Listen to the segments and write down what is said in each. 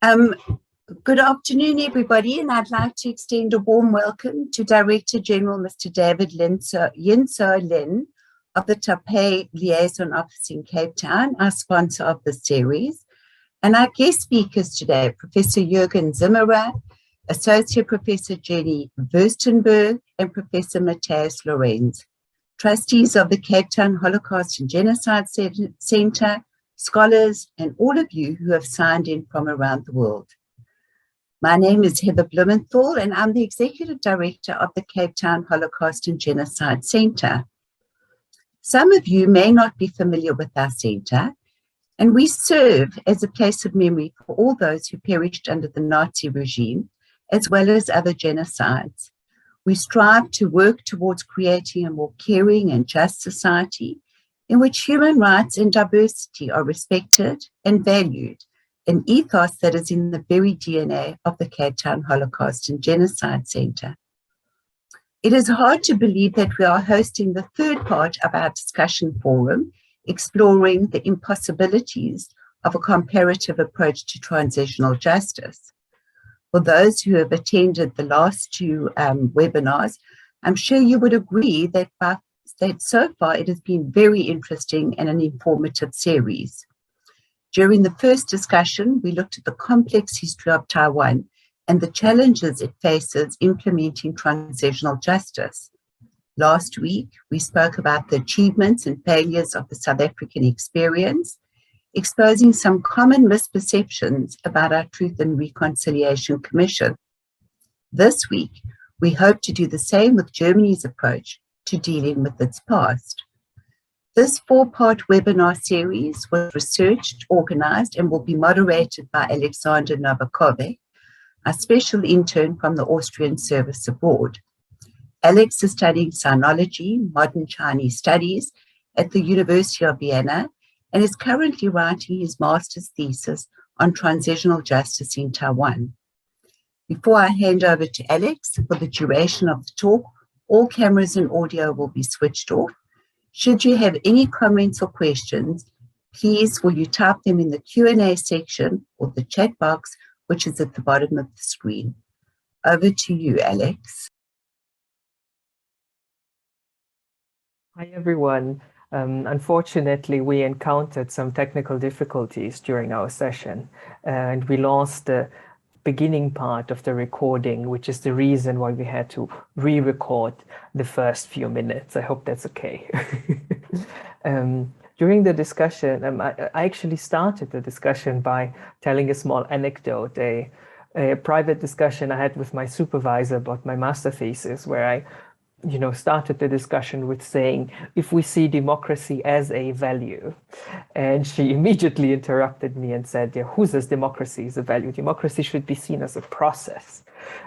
Um, Good afternoon, everybody, and I'd like to extend a warm welcome to Director General Mr. David Yinso Lin of the Taipei Liaison Office in Cape Town, our sponsor of the series, and our guest speakers today, Professor Jürgen Zimmerer, Associate Professor Jenny Wurstenberg, and Professor Matthias Lawrence, trustees of the Cape Town Holocaust and Genocide Center, scholars, and all of you who have signed in from around the world. My name is Heather Blumenthal, and I'm the Executive Director of the Cape Town Holocaust and Genocide Center. Some of you may not be familiar with our center, and we serve as a place of memory for all those who perished under the Nazi regime, as well as other genocides. We strive to work towards creating a more caring and just society in which human rights and diversity are respected and valued, an ethos that is in the very DNA of the Cape Town Holocaust and Genocide Center. It is hard to believe that we are hosting the third part of our discussion forum, exploring the impossibilities of a comparative approach to transitional justice. For those who have attended the last two webinars, I'm sure you would agree that so far it has been very interesting and an informative series. During the first discussion, we looked at the complex history of Taiwan and the challenges it faces implementing transitional justice. Last week, we spoke about the achievements and failures of the South African experience, exposing some common misperceptions about our Truth and Reconciliation Commission. This week, we hope to do the same with Germany's approach to dealing with its past. This four-part webinar series was researched, organized, and will be moderated by Alexander Novakovic, a special intern from the Austrian Service Abroad. Alex is studying sinology, modern Chinese studies at the University of Vienna, and is currently writing his master's thesis on transitional justice in Taiwan. Before I hand over to Alex, for the duration of the talk, all cameras and audio will be switched off. Should you have any comments or questions, please will you type them in the Q&A section or the chat box, which is at the bottom of the screen. Over to you, Alex. Hi, everyone. Unfortunately, we encountered some technical difficulties during our session, and we lost the beginning part of the recording, which is the reason why we had to re-record the first few minutes. I hope that's okay. During the discussion, I actually started the discussion by telling a small anecdote, a private discussion I had with my supervisor about my master thesis, where I started the discussion with saying, if we see democracy as a value, and she immediately interrupted me and said, yeah, who says democracy is a value? Democracy should be seen as a process.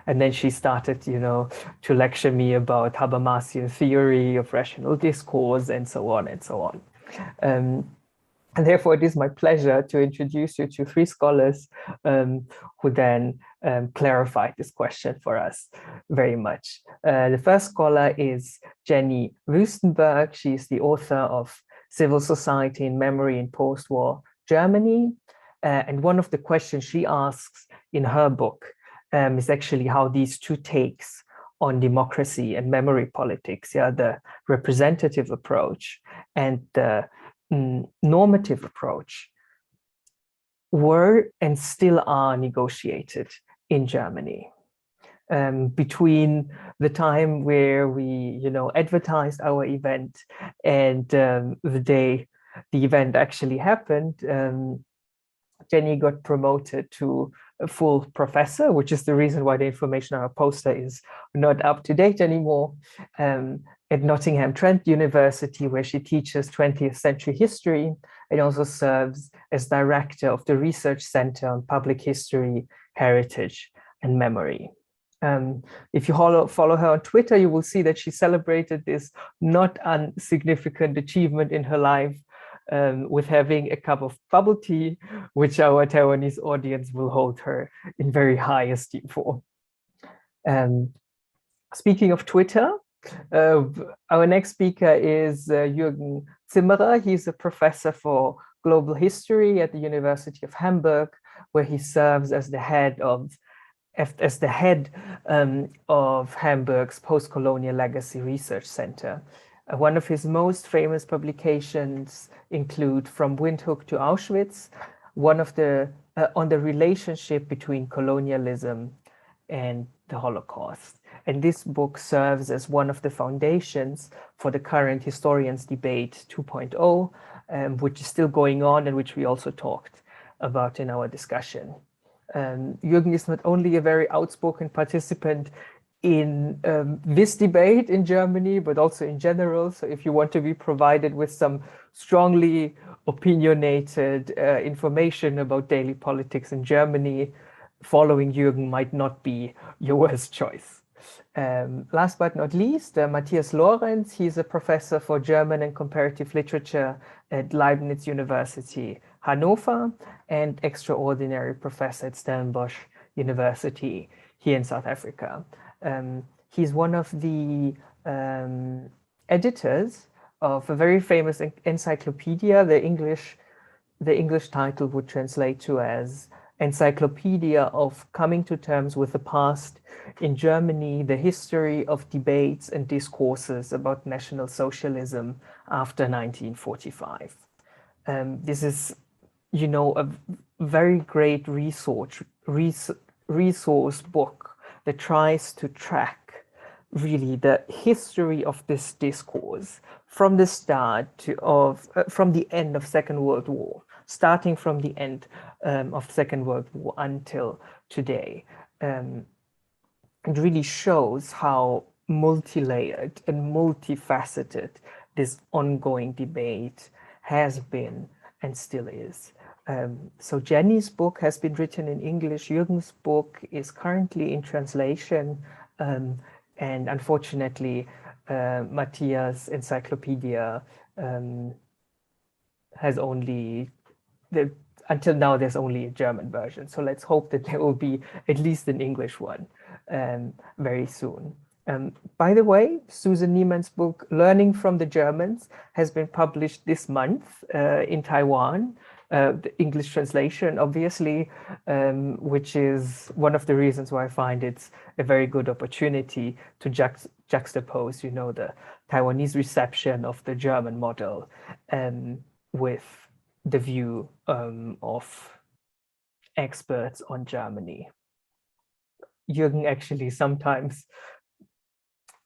And then she started, to lecture me about Habermasian theory of rational discourse and so on and so on. And therefore, it is my pleasure to introduce you to three scholars who then clarified this question for us very much. The first scholar is Jenny Wurstenberg. She is the author of Civil Society and Memory in Post-War Germany. And one of the questions she asks in her book is actually how these two takes on democracy and memory politics, the representative approach and the normative approach, were and still are negotiated in Germany. Between the time where we, advertised our event and the day the event actually happened, Jenny got promoted to a full professor, which is the reason why the information on our poster is not up to date anymore, at Nottingham Trent University, where she teaches 20th century history and also serves as director of the Research Center on Public History, Heritage, and Memory. If you follow her on Twitter, you will see that she celebrated this not insignificant achievement in her life with having a cup of bubble tea, which our Taiwanese audience will hold her in very high esteem for. Speaking of Twitter, our next speaker is Jürgen Zimmerer. He's a professor for global history at the University of Hamburg, where he serves as the head of Hamburg's Postcolonial Legacy Research Center. One of his most famous publications include From Windhoek to Auschwitz, one of the on the relationship between colonialism and the Holocaust. And this book serves as one of the foundations for the current Historians Debate 2.0, which is still going on and which we also talked about in our discussion. Jürgen is not only a very outspoken participant in this debate in Germany, but also in general. So if you want to be provided with some strongly opinionated information about daily politics in Germany, following Jürgen might not be your worst choice. Last but not least, Matthias Lawrence, he's a professor for German and comparative literature at Leibniz University Hannover and extraordinary professor at Stellenbosch University here in South Africa. He's one of the editors of a very famous encyclopedia. The English title would translate to as Encyclopedia of Coming to Terms with the Past in Germany, the History of Debates and Discourses about National Socialism after 1945. This is, you know, a very great resource book that tries to track really the history of this discourse from the start from the end of Second World War, starting from the end of Second World War until today. It really shows how multi-layered and multifaceted this ongoing debate has been and still is. So Jenny's book has been written in English. Jürgen's book is currently in translation. And unfortunately, Matthias' encyclopedia has only, until now, there's only a German version. So let's hope that there will be at least an English one very soon. By the way, Susan Niemann's book, Learning from the Germans, has been published this month in Taiwan. The English translation, obviously, which is one of the reasons why I find it's a very good opportunity to juxtapose, you know, the Taiwanese reception of the German model with the view of experts on Germany. Jürgen actually sometimes,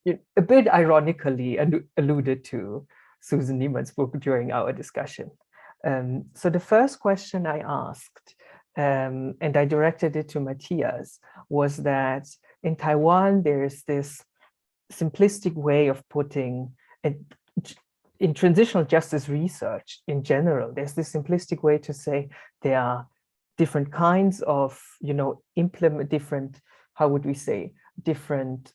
a bit ironically, alluded to Susan Niemann's book during our discussion. So the first question I asked, and I directed it to Matthias, was that in Taiwan, there's this simplistic way of putting, in transitional justice research in general, there's this simplistic way to say there are different kinds of, you know, different, how would we say, different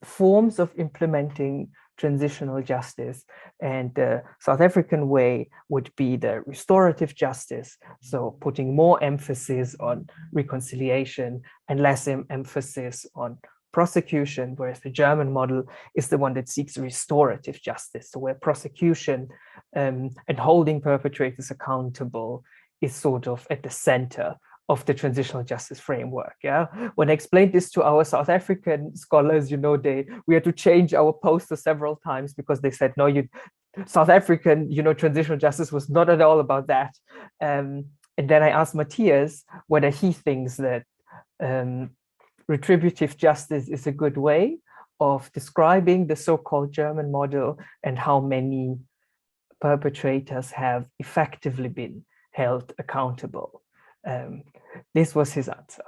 forms of implementing transitional justice, and the South African way would be the restorative justice, so putting more emphasis on reconciliation and less emphasis on prosecution, whereas the German model is the one that seeks restorative justice, so where prosecution and holding perpetrators accountable is sort of at the center of the transitional justice framework. Yeah, when I explained this to our South African scholars, you know, we had to change our poster several times because they said, no, South African, you know, transitional justice was not at all about that. And then I asked Matthias whether he thinks that retributive justice is a good way of describing the so-called German model and how many perpetrators have effectively been held accountable. This was his answer.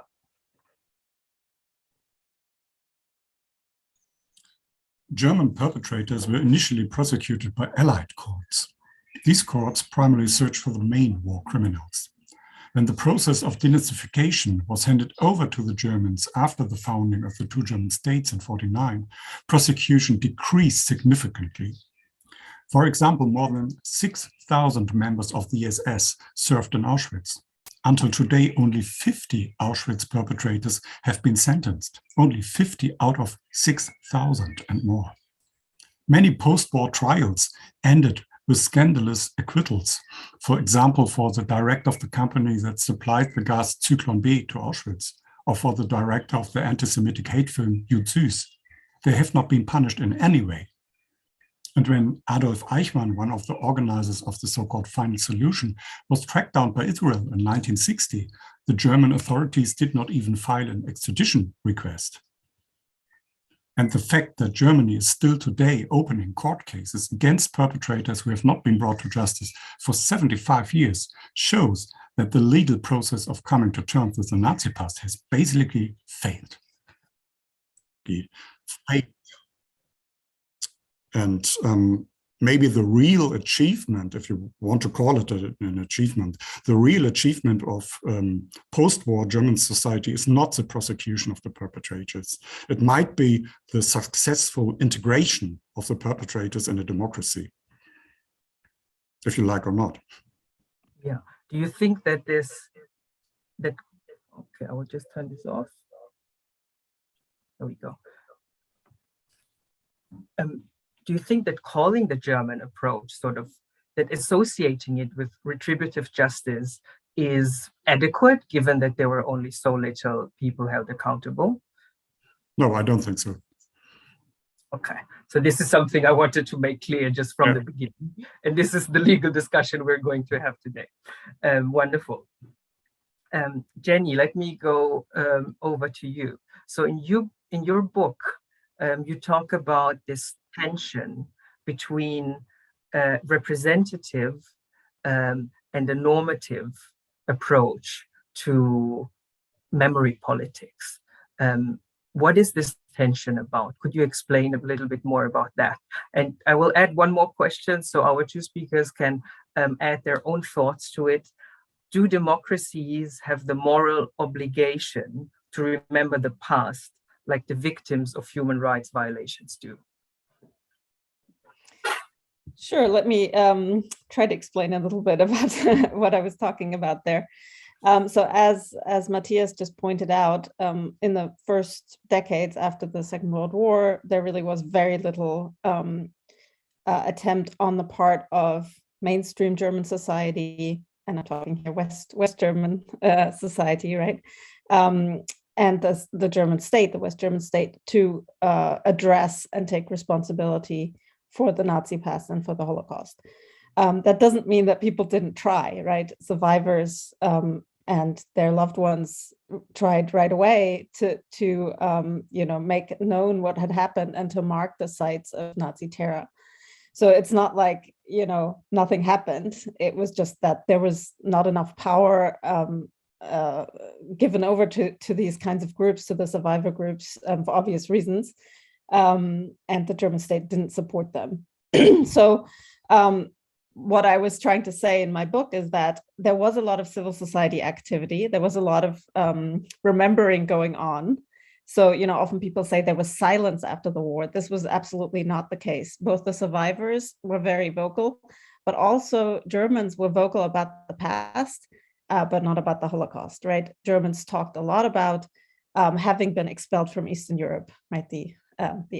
German perpetrators were initially prosecuted by Allied courts. These courts primarily searched for the main war criminals. When the process of denazification was handed over to the Germans after the founding of the two German states in 1949, prosecution decreased significantly. For example, more than 6,000 members of the SS served in Auschwitz. Until today, only 50 Auschwitz perpetrators have been sentenced, only 50 out of 6,000 and more. Many post-war trials ended with scandalous acquittals. For example, for the director of the company that supplied the gas Zyklon B to Auschwitz, or for the director of the anti-Semitic hate film Jud Süß. They have not been punished in any way. And when Adolf Eichmann, one of the organizers of the so-called Final Solution, was tracked down by Israel in 1960, the German authorities did not even file an extradition request. And the fact that Germany is still today opening court cases against perpetrators who have not been brought to justice for 75 years shows that the legal process of coming to terms with the Nazi past has basically failed. And maybe the real achievement, if you want to call it an achievement, the real achievement of post-war German society is not the prosecution of the perpetrators. It might be the successful integration of the perpetrators in a democracy, if you like or not. Yeah. Do you think that okay, I will just turn this off. There we go. Do you think that calling the German approach, sort of that associating it with retributive justice, is adequate, given that there were only so little people held accountable? No, I don't think so. Okay, so this is something I wanted to make clear just from the beginning. And this is the legal discussion we're going to have today. Wonderful. Jenny, let me go over to you. So in your book, you talk about this tension between representative and a normative approach to memory politics. What is this tension about? Could you explain a little bit more about that? And I will add one more question so our two speakers can add their own thoughts to it. Do democracies have the moral obligation to remember the past like the victims of human rights violations do? Sure, let me try to explain a little bit about what I was talking about there. So as Matthias just pointed out, in the first decades after the Second World War, there really was very little attempt on the part of mainstream German society, and I'm talking here West German society, right? And the German state, the West German state, to address and take responsibility for the Nazi past and for the Holocaust. That doesn't mean that people didn't try, right? Survivors and their loved ones tried right away to make known what had happened and to mark the sites of Nazi terror. So it's not like, nothing happened. It was just that there was not enough power given over to these kinds of groups, to the survivor groups, for obvious reasons. And the German state didn't support them. So what I was trying to say in my book is that there was a lot of civil society activity. There was a lot of remembering going on. So, often people say there was silence after the war. This was absolutely not the case. Both the survivors were very vocal, but also Germans were vocal about the past, but not about the Holocaust, right? Germans talked a lot about having been expelled from Eastern Europe, right? The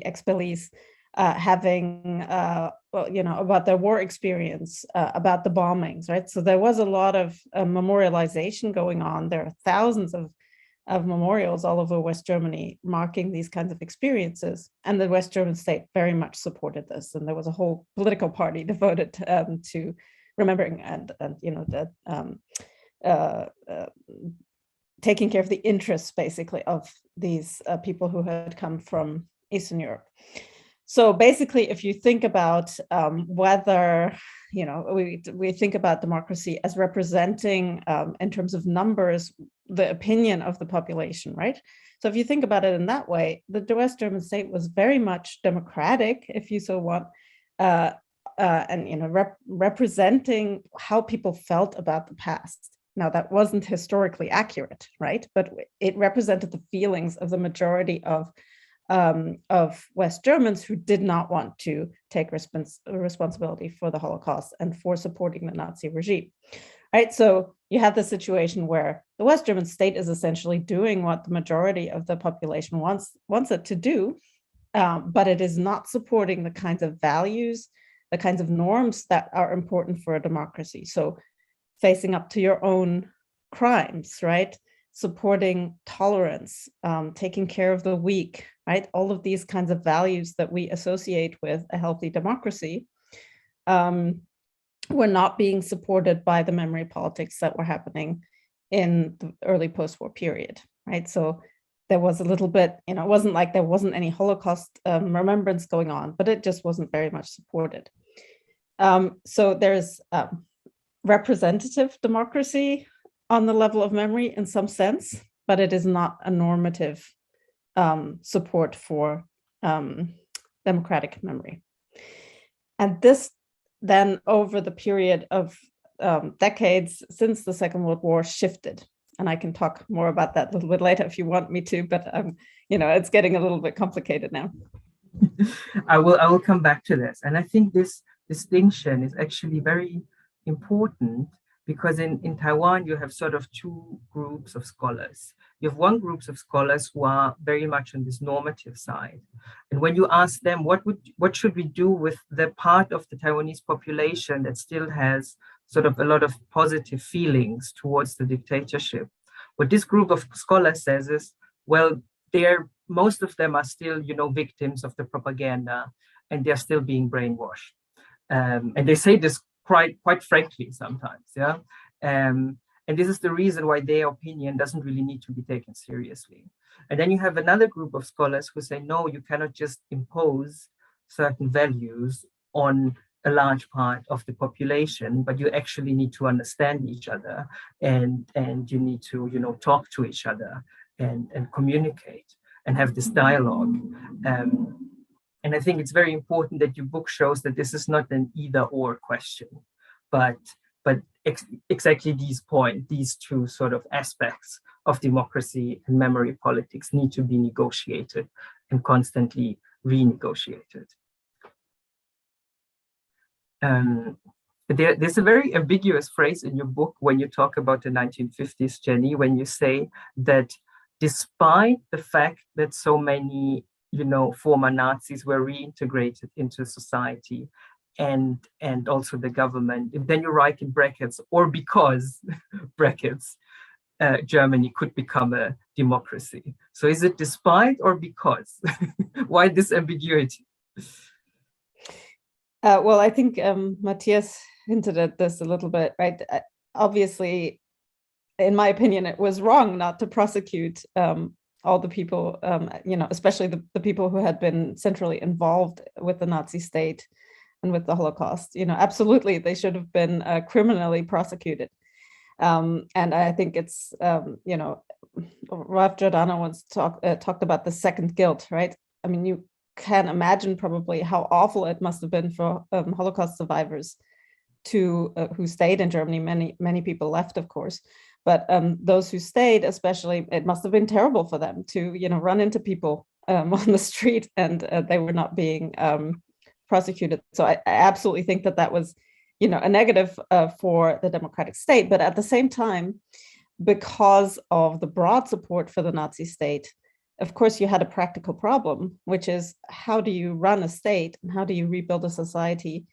expellees, having, about their war experience, about the bombings, right? So there was a lot of memorialization going on. There are thousands of memorials all over West Germany marking these kinds of experiences. And the West German state very much supported this. And there was a whole political party devoted to remembering and taking care of the interests, basically, of these people who had come from Eastern Europe. So basically, if you think about whether, we think about democracy as representing, in terms of numbers, the opinion of the population, right? So if you think about it in that way, the West German state was very much democratic, if you so want, and representing how people felt about the past. Now, that wasn't historically accurate, right? But it represented the feelings of the majority of West Germans who did not want to take responsibility for the Holocaust and for supporting the Nazi regime, right? So you have the situation where the West German state is essentially doing what the majority of the population wants it to do, but it is not supporting the kinds of values the kinds of norms that are important for a democracy. So facing up to your own crimes, right? Supporting tolerance, taking care of the weak, right? All of these kinds of values that we associate with a healthy democracy were not being supported by the memory politics that were happening in the early post-war period, right? So there was a little bit, it wasn't like there wasn't any Holocaust remembrance going on, but it just wasn't very much supported. So there's representative democracy on the level of memory in some sense, but it is not a normative support for democratic memory. And this then over the period of decades since the Second World War shifted. And I can talk more about that a little bit later if you want me to, but it's getting a little bit complicated now. I will come back to this. And I think this distinction is actually very important because in Taiwan, you have sort of two groups of scholars. You have one group of scholars who are very much on this normative side. And when you ask them, what should we do with the part of the Taiwanese population that still has sort of a lot of positive feelings towards the dictatorship, what this group of scholars says is, well, most of them are still, victims of the propaganda, and they're still being brainwashed. And they say this quite frankly sometimes, yeah. And this is the reason why their opinion doesn't really need to be taken seriously. And then you have another group of scholars who say, no, you cannot just impose certain values on a large part of the population, but you actually need to understand each other, and you need to, talk to each other and communicate and have this dialogue. And I think it's very important that your book shows that this is not an either-or question, but exactly these two sort of aspects of democracy and memory politics need to be negotiated and constantly renegotiated. There's a very ambiguous phrase in your book when you talk about the 1950s, Jenny, when you say that despite the fact that so many former Nazis were reintegrated into society and also the government, and then you write in brackets, or because brackets, Germany could become a democracy. So is it despite or because? Why this ambiguity? Well, I think Matthias hinted at this a little bit, right? Obviously, in my opinion, it was wrong not to prosecute all the people, especially the people who had been centrally involved with the Nazi state and with the Holocaust. Absolutely, they should have been criminally prosecuted. And I think it's, Ralph Giordano once talked about the second guilt, right? I mean, you can imagine probably how awful it must have been for Holocaust survivors who stayed in Germany. Many people left, of course. But those who stayed, especially, it must have been terrible for them to, run into people on the street and they were not being prosecuted. So I absolutely think that was, a negative for the democratic state. But at the same time, because of the broad support for the Nazi state, of course, you had a practical problem, which is how do you run a state and how do you rebuild a society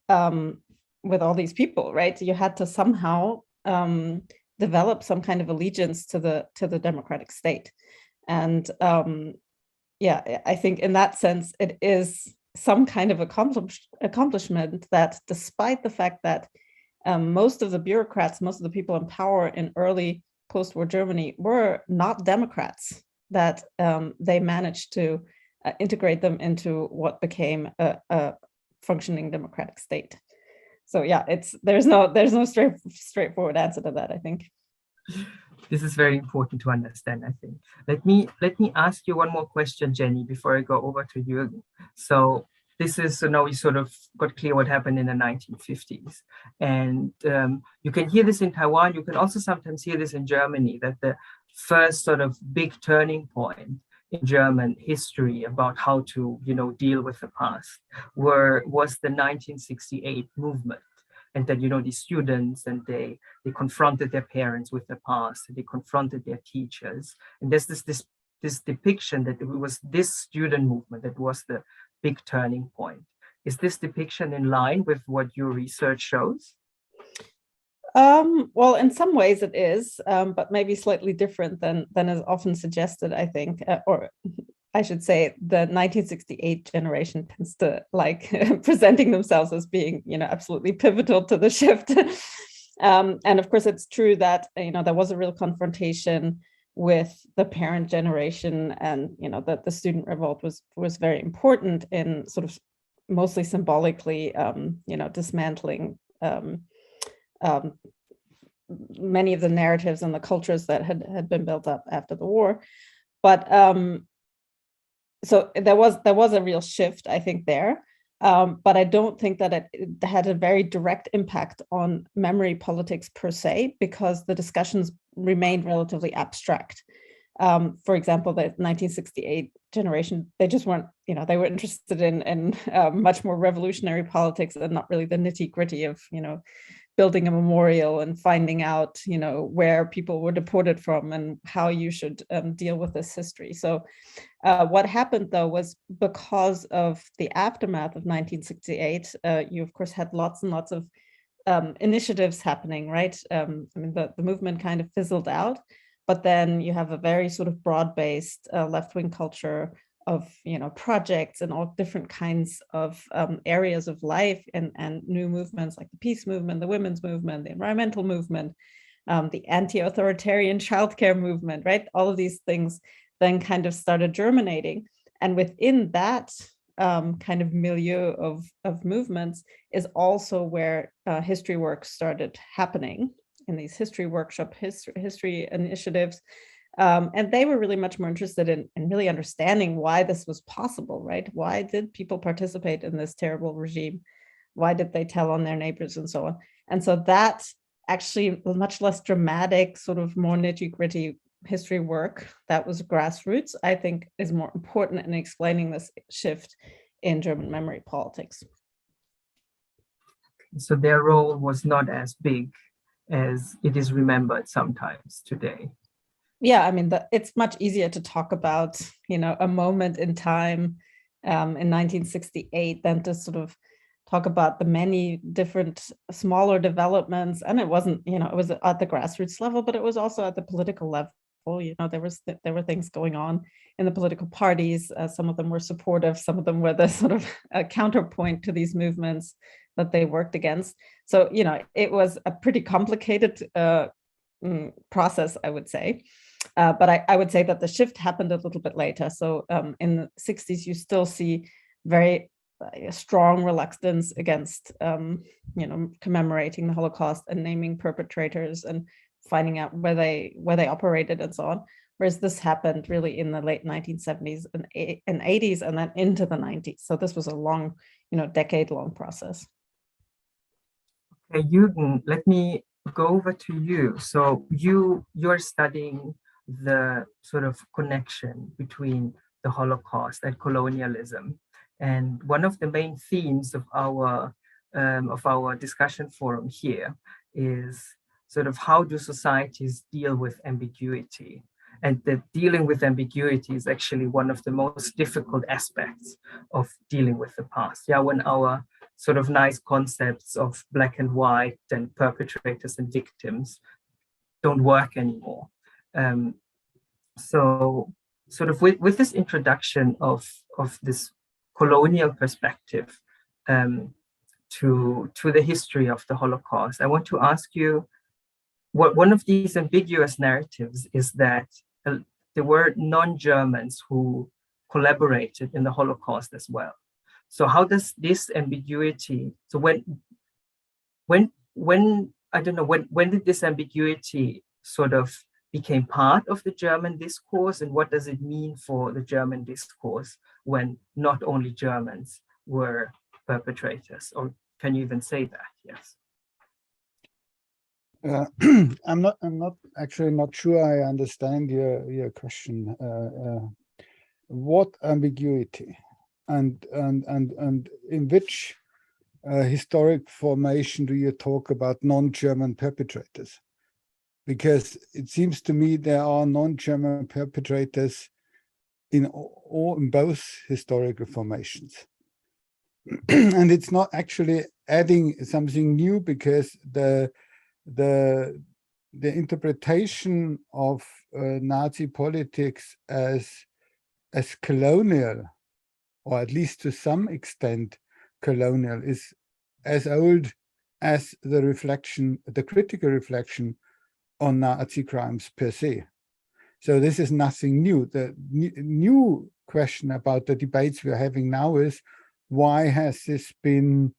with all these people, right? You had to somehow develop some kind of allegiance to the democratic state. And I think in that sense, it is some kind of accomplishment that despite the fact that most of the bureaucrats, most of the people in power in early post-war Germany were not Democrats, that they managed to integrate them into what became a functioning democratic state. So yeah, there's no straightforward answer to that, I think. This is very important to understand, I think. Let me ask you one more question, Jenny, before I go over to Jürgen. So now we sort of got clear what happened in the 1950s. And you can hear this in Taiwan. You can also sometimes hear this in Germany, that the first sort of big turning point in German history about how to, deal with the past was the 1968 movement. And that, these students, and they confronted their parents with the past, and they confronted their teachers. And there's this depiction that it was this student movement that was the big turning point. Is this depiction in line with what your research shows? Well, in some ways it is, but maybe slightly different than is often suggested, I think, or I should say the 1968 generation tends to like presenting themselves as being, absolutely pivotal to the shift. And of course, it's true that, there was a real confrontation with the parent generation, and, that the student revolt was very important in sort of mostly symbolically, dismantling many of the narratives and the cultures that had been built up after the war. But so there was a real shift, I think, there. But I don't think that it had a very direct impact on memory politics per se, because the discussions remained relatively abstract. For example, the 1968 generation, they just weren't, they were interested in much more revolutionary politics and not really the nitty-gritty of, building a memorial and finding out, where people were deported from and how you should deal with this history. So what happened, though, was because of the aftermath of 1968, you, of course, had lots and lots of initiatives happening, right? The movement kind of fizzled out, but then you have a very sort of broad-based left-wing culture of projects and all different kinds of areas of life, and new movements like the peace movement, the women's movement, the environmental movement, the anti-authoritarian childcare movement, right? All of these things then kind of started germinating, and within that kind of milieu of movements is also where history work started happening in these history workshop, history initiatives. And they were really much more interested in really understanding why this was possible, right? Why did people participate in this terrible regime? Why did they tell on their neighbors and so on? And so that actually much less dramatic, sort of more nitty-gritty history work that was grassroots, I think, is more important in explaining this shift in German memory politics. So their role was not as big as it is remembered sometimes today. Yeah, I mean, it's much easier to talk about, a moment in time in 1968 than to sort of talk about the many different smaller developments. And it wasn't, it was at the grassroots level, but it was also at the political level. There were things going on in the political parties. Some of them were supportive, some of them were the sort of a counterpoint to these movements that they worked against. So, it was a pretty complicated process, I would say. But I would say that the shift happened a little bit later. So in the 60s, you still see very strong reluctance against, commemorating the Holocaust and naming perpetrators and finding out where they operated and so on. Whereas this happened really in the late 1970s and 80s and then into the 90s. So this was a long, decade-long process. Okay, Jürgen, let me go over to you. So you're studying the sort of connection between the Holocaust and colonialism, and one of the main themes of our discussion forum here is sort of how do societies deal with ambiguity, and that dealing with ambiguity is actually one of the most difficult aspects of dealing with the past. Yeah, when our sort of nice concepts of black and white and perpetrators and victims don't work anymore. So sort of with this introduction of this colonial perspective to the history of the Holocaust, I want to ask you, one of these ambiguous narratives is that there were non-Germans who collaborated in the Holocaust as well. So how does this ambiguity, so when I don't know, when did this ambiguity sort of became part of the German discourse, and what does it mean for the German discourse when not only Germans were perpetrators? Or can you even say that? Yes. I'm not actually not sure I understand your question. What ambiguity, and in which historic formation do you talk about non-German perpetrators? Because it seems to me there are non-German perpetrators in both historical formations. and it's not actually adding something new, because the interpretation of Nazi politics as colonial, or at least to some extent colonial, is as old as the reflection, the critical reflection on Nazi crimes per se. So this is nothing new. The new question about the debates we're having now is, why has this been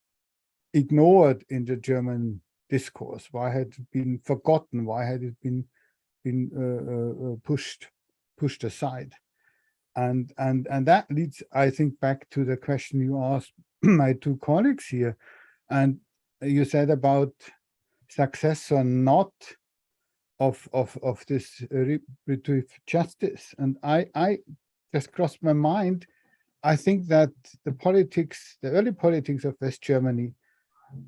ignored in the German discourse? Why had it been forgotten? Why had it been pushed aside? And that leads, I think, back to the question you asked my two colleagues here. And you said about success or not of this retributive justice. And I just crossed my mind. I think that the early politics of West Germany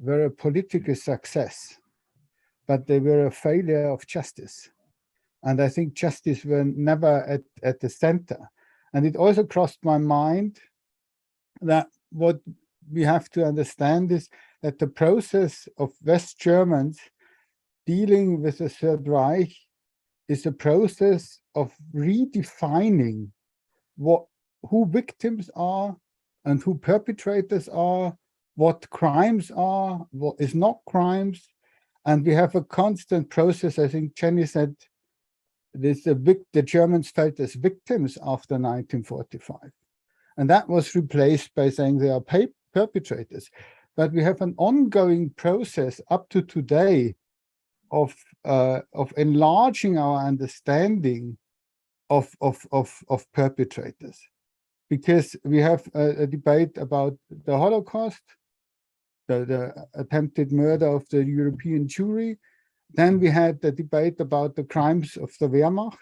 were a political success, but they were a failure of justice. And I think justice were never at the center. And it also crossed my mind that what we have to understand is that the process of West Germans dealing with the Third Reich is a process of redefining who victims are and who perpetrators are, what crimes are, what is not crimes. And we have a constant process. I think Jenny said this, the Germans felt as victims after 1945. And that was replaced by saying they are perpetrators. But we have an ongoing process up to today of enlarging our understanding of perpetrators, because we have a debate about the Holocaust, the attempted murder of the European Jewry. Then we had the debate about the crimes of the Wehrmacht,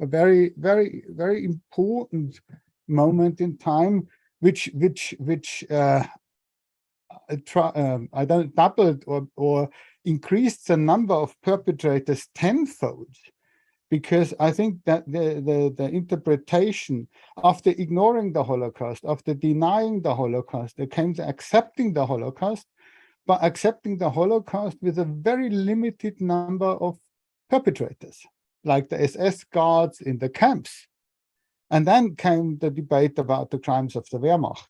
a very, very, very important moment in time, which doubled or increased the number of perpetrators tenfold, because I think that the interpretation, after ignoring the Holocaust, after denying the Holocaust, there came to accepting the Holocaust, but accepting the Holocaust with a very limited number of perpetrators, like the SS guards in the camps. And then came the debate about the crimes of the Wehrmacht.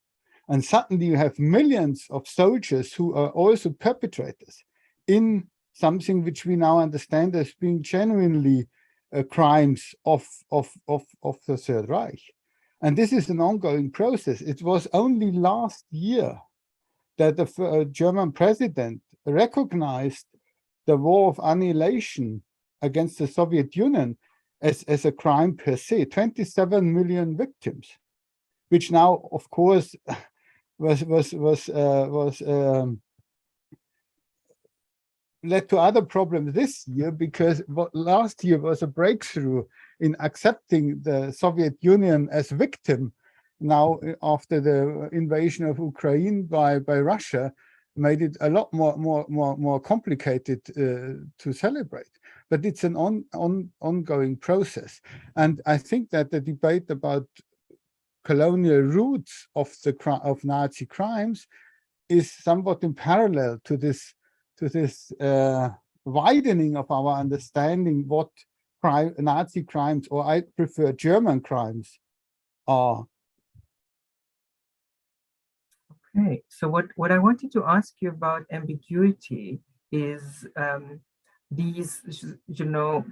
And suddenly you have millions of soldiers who are also perpetrators in something which we now understand as being genuinely crimes of the Third Reich. And this is an ongoing process. It was only last year that the German president recognized the war of annihilation against the Soviet Union as a crime per se, 27 million victims, which now, of course, led to other problems this year, because what last year was a breakthrough in accepting the Soviet Union as victim. Now, after the invasion of Ukraine by Russia, made it a lot more complicated to celebrate. But it's an ongoing process. And I think that the debate about colonial roots of Nazi crimes is somewhat in parallel to this widening of our understanding what Nazi crimes, or I prefer German crimes, are. Okay, so what I wanted to ask you about ambiguity is these,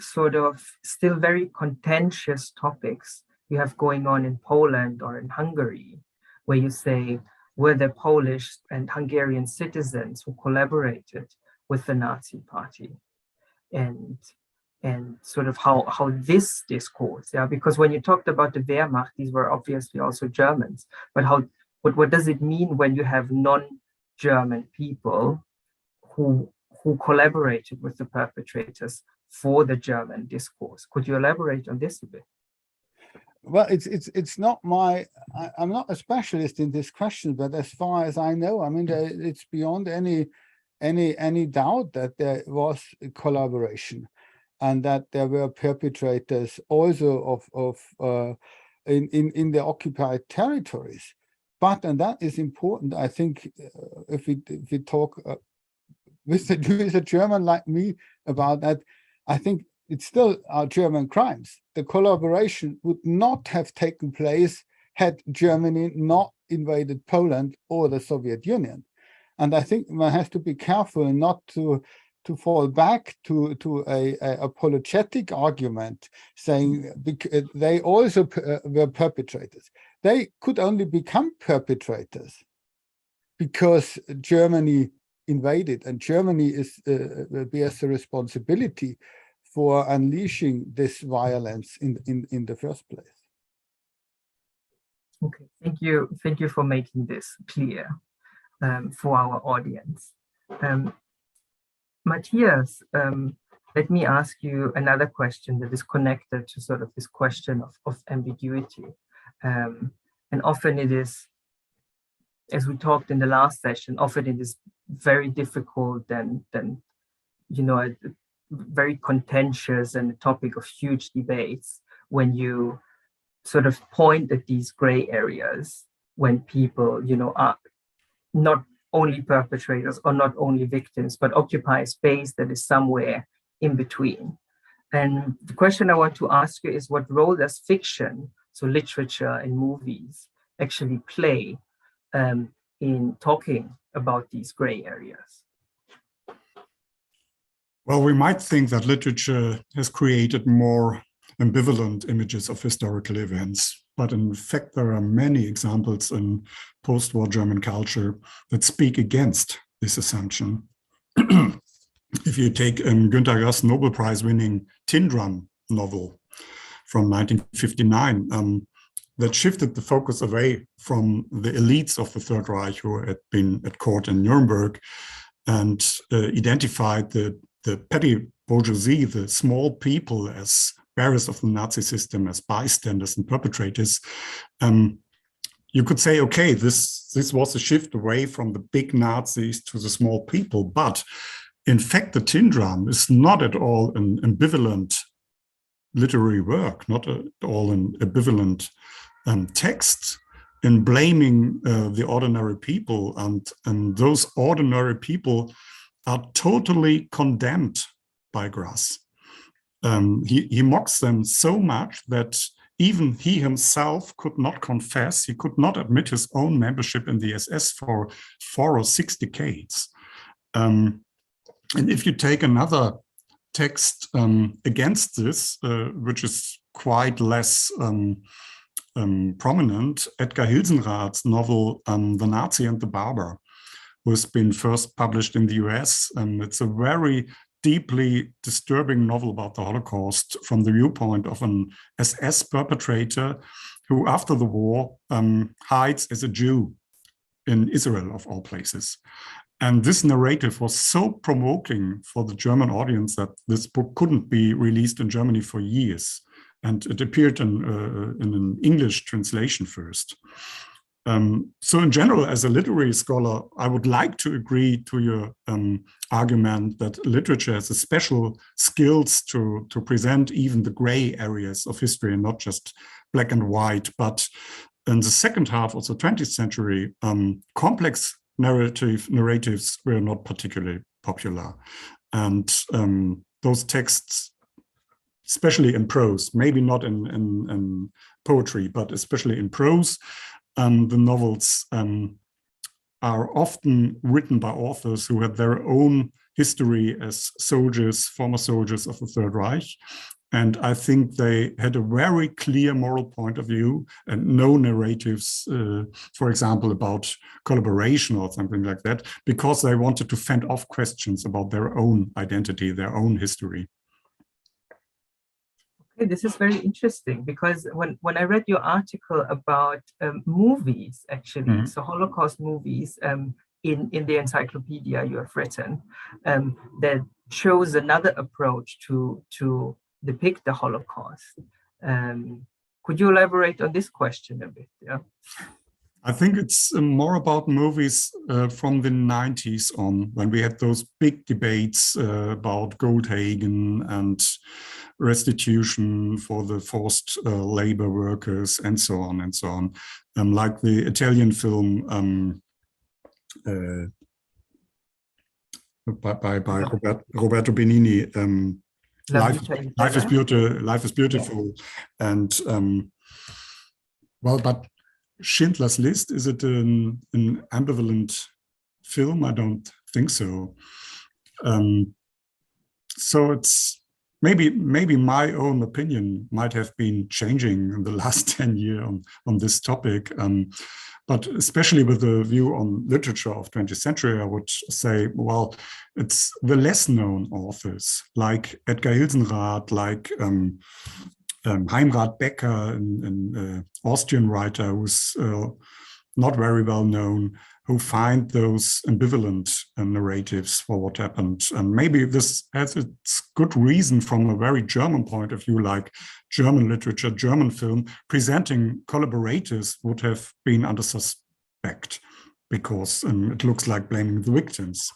sort of still very contentious topics you have going on in Poland or in Hungary, where you say, were there Polish and Hungarian citizens who collaborated with the Nazi party? And sort of how this discourse, because when you talked about the Wehrmacht, these were obviously also Germans, but what does it mean when you have non-German people who collaborated with the perpetrators for the German discourse? Could you elaborate on this a bit? Well, it's not I'm not a specialist in this question, but as far as I know, I mean, it's beyond any doubt that there was a collaboration, and that there were perpetrators also in the occupied territories. But, and that is important, I think, if we talk with a German like me about that, I think it's still our German crimes. The collaboration would not have taken place had Germany not invaded Poland or the Soviet Union. And I think one has to be careful not to fall back to a apologetic argument saying they also were perpetrators. They could only become perpetrators because Germany invaded, and Germany bears the responsibility for unleashing this violence in the first place. Okay, thank you for making this clear for our audience. Matthias, let me ask you another question that is connected to sort of this question of ambiguity. And often it is, as we talked in the last session, often it is very difficult and you know, very contentious and a topic of huge debates when you sort of point at these gray areas when people, you know, are not only perpetrators or not only victims, but occupy a space that is somewhere in between. And the question I want to ask you is, what role does fiction, so literature and movies, actually play in talking about these gray areas? Well, we might think that literature has created more ambivalent images of historical events, but in fact, there are many examples in post-war German culture that speak against this assumption. If you take Günter Grass' Nobel Prize-winning Tin Drum novel from 1959, that shifted the focus away from the elites of the Third Reich who had been at court in Nuremberg and identified the petty bourgeoisie, the small people, as bearers of the Nazi system, as bystanders and perpetrators. You could say, okay, this was a shift away from the big Nazis to the small people, but in fact, the Tin Drum is not at all an ambivalent literary work, not at all an ambivalent text in blaming the ordinary people, and those ordinary people are totally condemned by Grass. He mocks them so much that even he himself could not confess, he could not admit his own membership in the SS for 4 or 6 decades. And if you take another text against this, which is quite less prominent, Edgar Hilsenrath's novel, The Nazi and the Barber, who has been first published in the US. It's a very deeply disturbing novel about the Holocaust from the viewpoint of an SS perpetrator who, after the war, hides as a Jew in Israel, of all places. And this narrative was so provoking for the German audience that this book couldn't be released in Germany for years. And it appeared in an English translation first. So in general, as a literary scholar, I would like to agree to your argument that literature has a special skills to present even the gray areas of history and not just black and white. But in the second half of the 20th century, complex narratives were not particularly popular. And those texts, especially in prose, maybe not in poetry, but especially in prose, the novels are often written by authors who had their own history as soldiers, former soldiers of the Third Reich. And I think they had a very clear moral point of view and no narratives, for example, about collaboration or something like that, because they wanted to fend off questions about their own identity, their own history. Okay, this is very interesting because when I read your article about movies, actually, so Holocaust movies in the encyclopedia you have written, that shows another approach to depict the Holocaust. Could you elaborate on this question a bit? Yeah. I think it's more about movies from the 90s on, when we had those big debates about Goldhagen and restitution for the forced labor workers, and so on and so on. Like the Italian film by Roberto Benigni, Life is Beautiful. And well, but Schindler's List, is it an ambivalent film? I don't think so. So it's maybe my own opinion might have been changing in the last 10 years on this topic. But especially with the view on literature of 20th century, I would say, well, it's the less known authors like Edgar Hilsenrath, like Heimrat Becker, an Austrian writer who's not very well known, who find those ambivalent narratives for what happened. And maybe this has its good reason from a very German point of view, like German literature, German film, presenting collaborators would have been under suspect because it looks like blaming the victims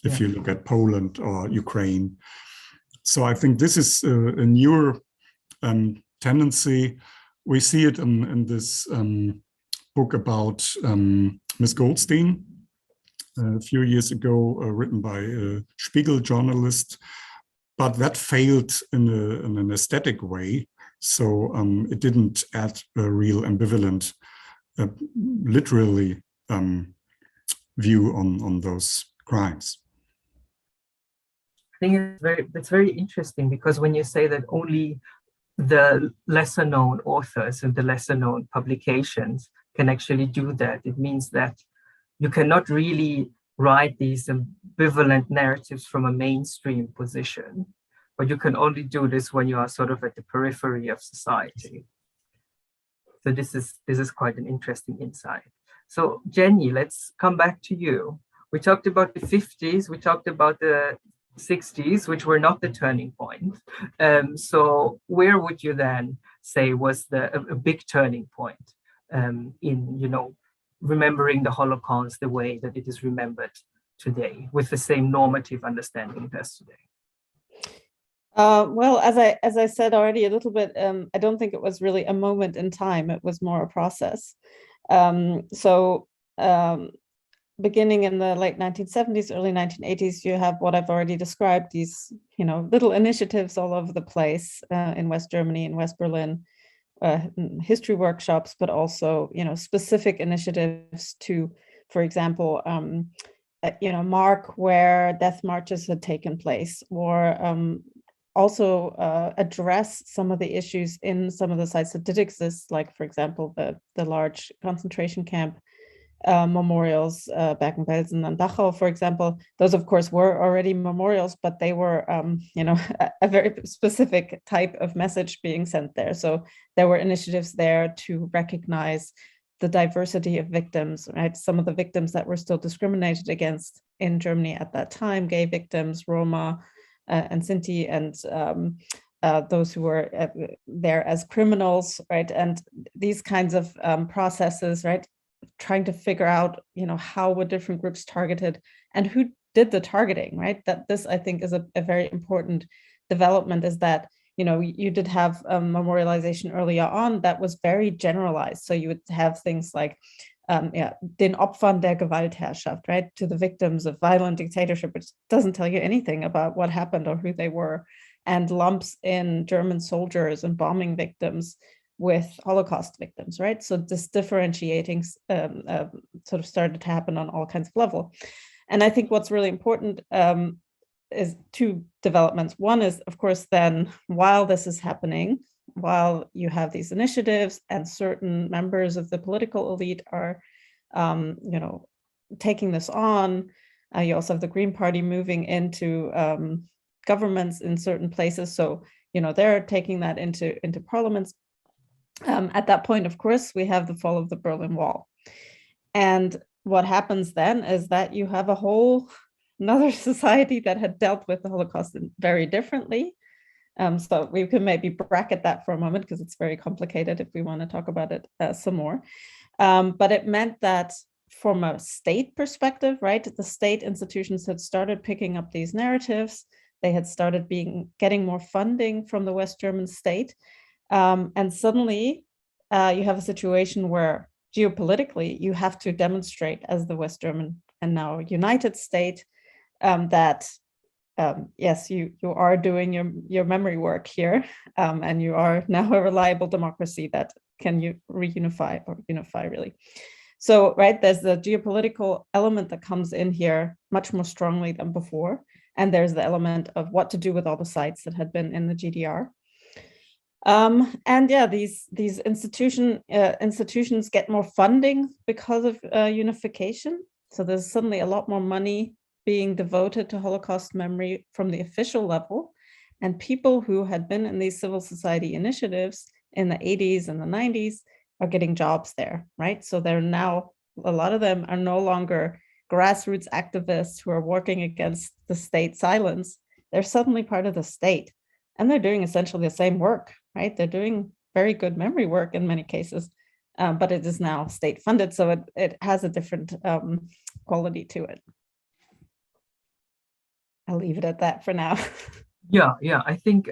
if you look at Poland or Ukraine. So I think this is a newer tendency. We see it in this book about Miss Goldstein a few years ago, written by a Spiegel journalist, but that failed in an aesthetic way. So it didn't add a real ambivalent, literally view on those crimes. I think it's very interesting, because when you say that only the lesser known authors and the lesser known publications can actually do that, it means that you cannot really write these ambivalent narratives from a mainstream position, but you can only do this when you are sort of at the periphery of society. So this is quite an interesting insight. So Jenny, let's come back to you. We talked about the 50s, we talked about the 60s, which were not the turning point. So where would you then say was a big turning point in, remembering the Holocaust the way that it is remembered today, with the same normative understanding it has today? Well, as I said already a little bit, I don't think it was really a moment in time. It was more a process. Beginning in the late 1970s, early 1980s, you have what I've already described, these, little initiatives all over the place in West Germany and West Berlin, history workshops, but also, specific initiatives to, for example, mark where death marches had taken place, or also address some of the issues in some of the sites that did exist, like, for example, the large concentration camp memorials back in Belsen and Dachau, for example. Those, of course, were already memorials, but they were, a very specific type of message being sent there. So there were initiatives there to recognize the diversity of victims, right? Some of the victims that were still discriminated against in Germany at that time, gay victims, Roma, and Sinti, and those who were there as criminals, right? And these kinds of processes, right? Trying to figure out, how were different groups targeted and who did the targeting, right? That this, I think, is a very important development, is that, you did have memorialization earlier on that was very generalized. So you would have things like, den Opfern der Gewaltherrschaft, right? To the victims of violent dictatorship, which doesn't tell you anything about what happened or who they were, and lumps in German soldiers and bombing victims with Holocaust victims, right? So this differentiating sort of started to happen on all kinds of level. And I think what's really important is two developments. One is, of course, then while this is happening, while you have these initiatives and certain members of the political elite are, taking this on, you also have the Green Party moving into governments in certain places. So, they're taking that into parliaments. At that point, of course, we have the fall of the Berlin Wall. And what happens then is that you have another society that had dealt with the Holocaust very differently. So we can maybe bracket that for a moment, because it's very complicated if we want to talk about it some more. But it meant that from a state perspective, right, the state institutions had started picking up these narratives. They had started getting more funding from the West German state. And suddenly you have a situation where geopolitically you have to demonstrate as the West German and now United State that yes, you are doing your memory work here, and you are now a reliable democracy that can reunify or unify really. So, right, there's the geopolitical element that comes in here much more strongly than before. And there's the element of what to do with all the sites that had been in the GDR. And yeah, these institutions get more funding because of unification. So there's suddenly a lot more money being devoted to Holocaust memory from the official level. And people who had been in these civil society initiatives in the 80s and the 90s are getting jobs there, right? So they're now, a lot of them are no longer grassroots activists who are working against the state silence. They're suddenly part of the state, and they're doing essentially the same work, right? They're doing very good memory work in many cases, but it is now state funded, so it has a different quality to it. I'll leave it at that for now. Yeah. I think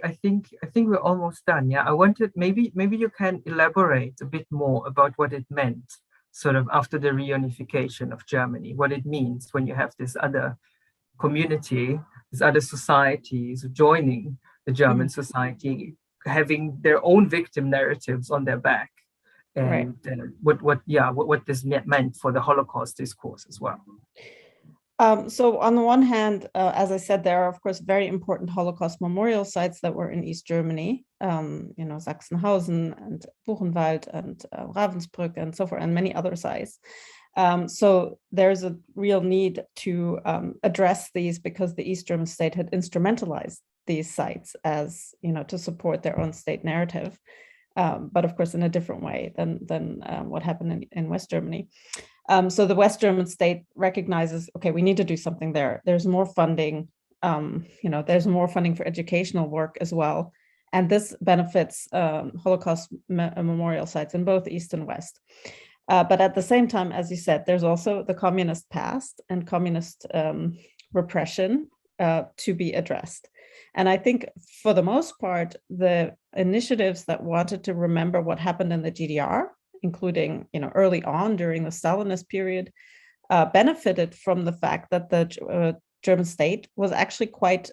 we're almost done. Yeah, I wanted maybe you can elaborate a bit more about what it meant, sort of after the reunification of Germany, what it means when you have this other community, these other societies joining the German society, having their own victim narratives on their back, and what this meant for the Holocaust discourse as well. So on the one hand, as I said, there are, of course, very important Holocaust memorial sites that were in East Germany, Sachsenhausen and Buchenwald and Ravensbrück and so forth, and many other sites. So there's a real need to address these because the East German state had instrumentalized these sites as, to support their own state narrative, but of course in a different way than what happened in West Germany. So the West German state recognizes, okay, we need to do something there. There's more funding, there's more funding for educational work as well. And this benefits Holocaust memorial sites in both East and West. But at the same time, as you said, there's also the communist past and communist repression to be addressed. And I think for the most part, the initiatives that wanted to remember what happened in the GDR, including early on during the Stalinist period, benefited from the fact that the German state was actually quite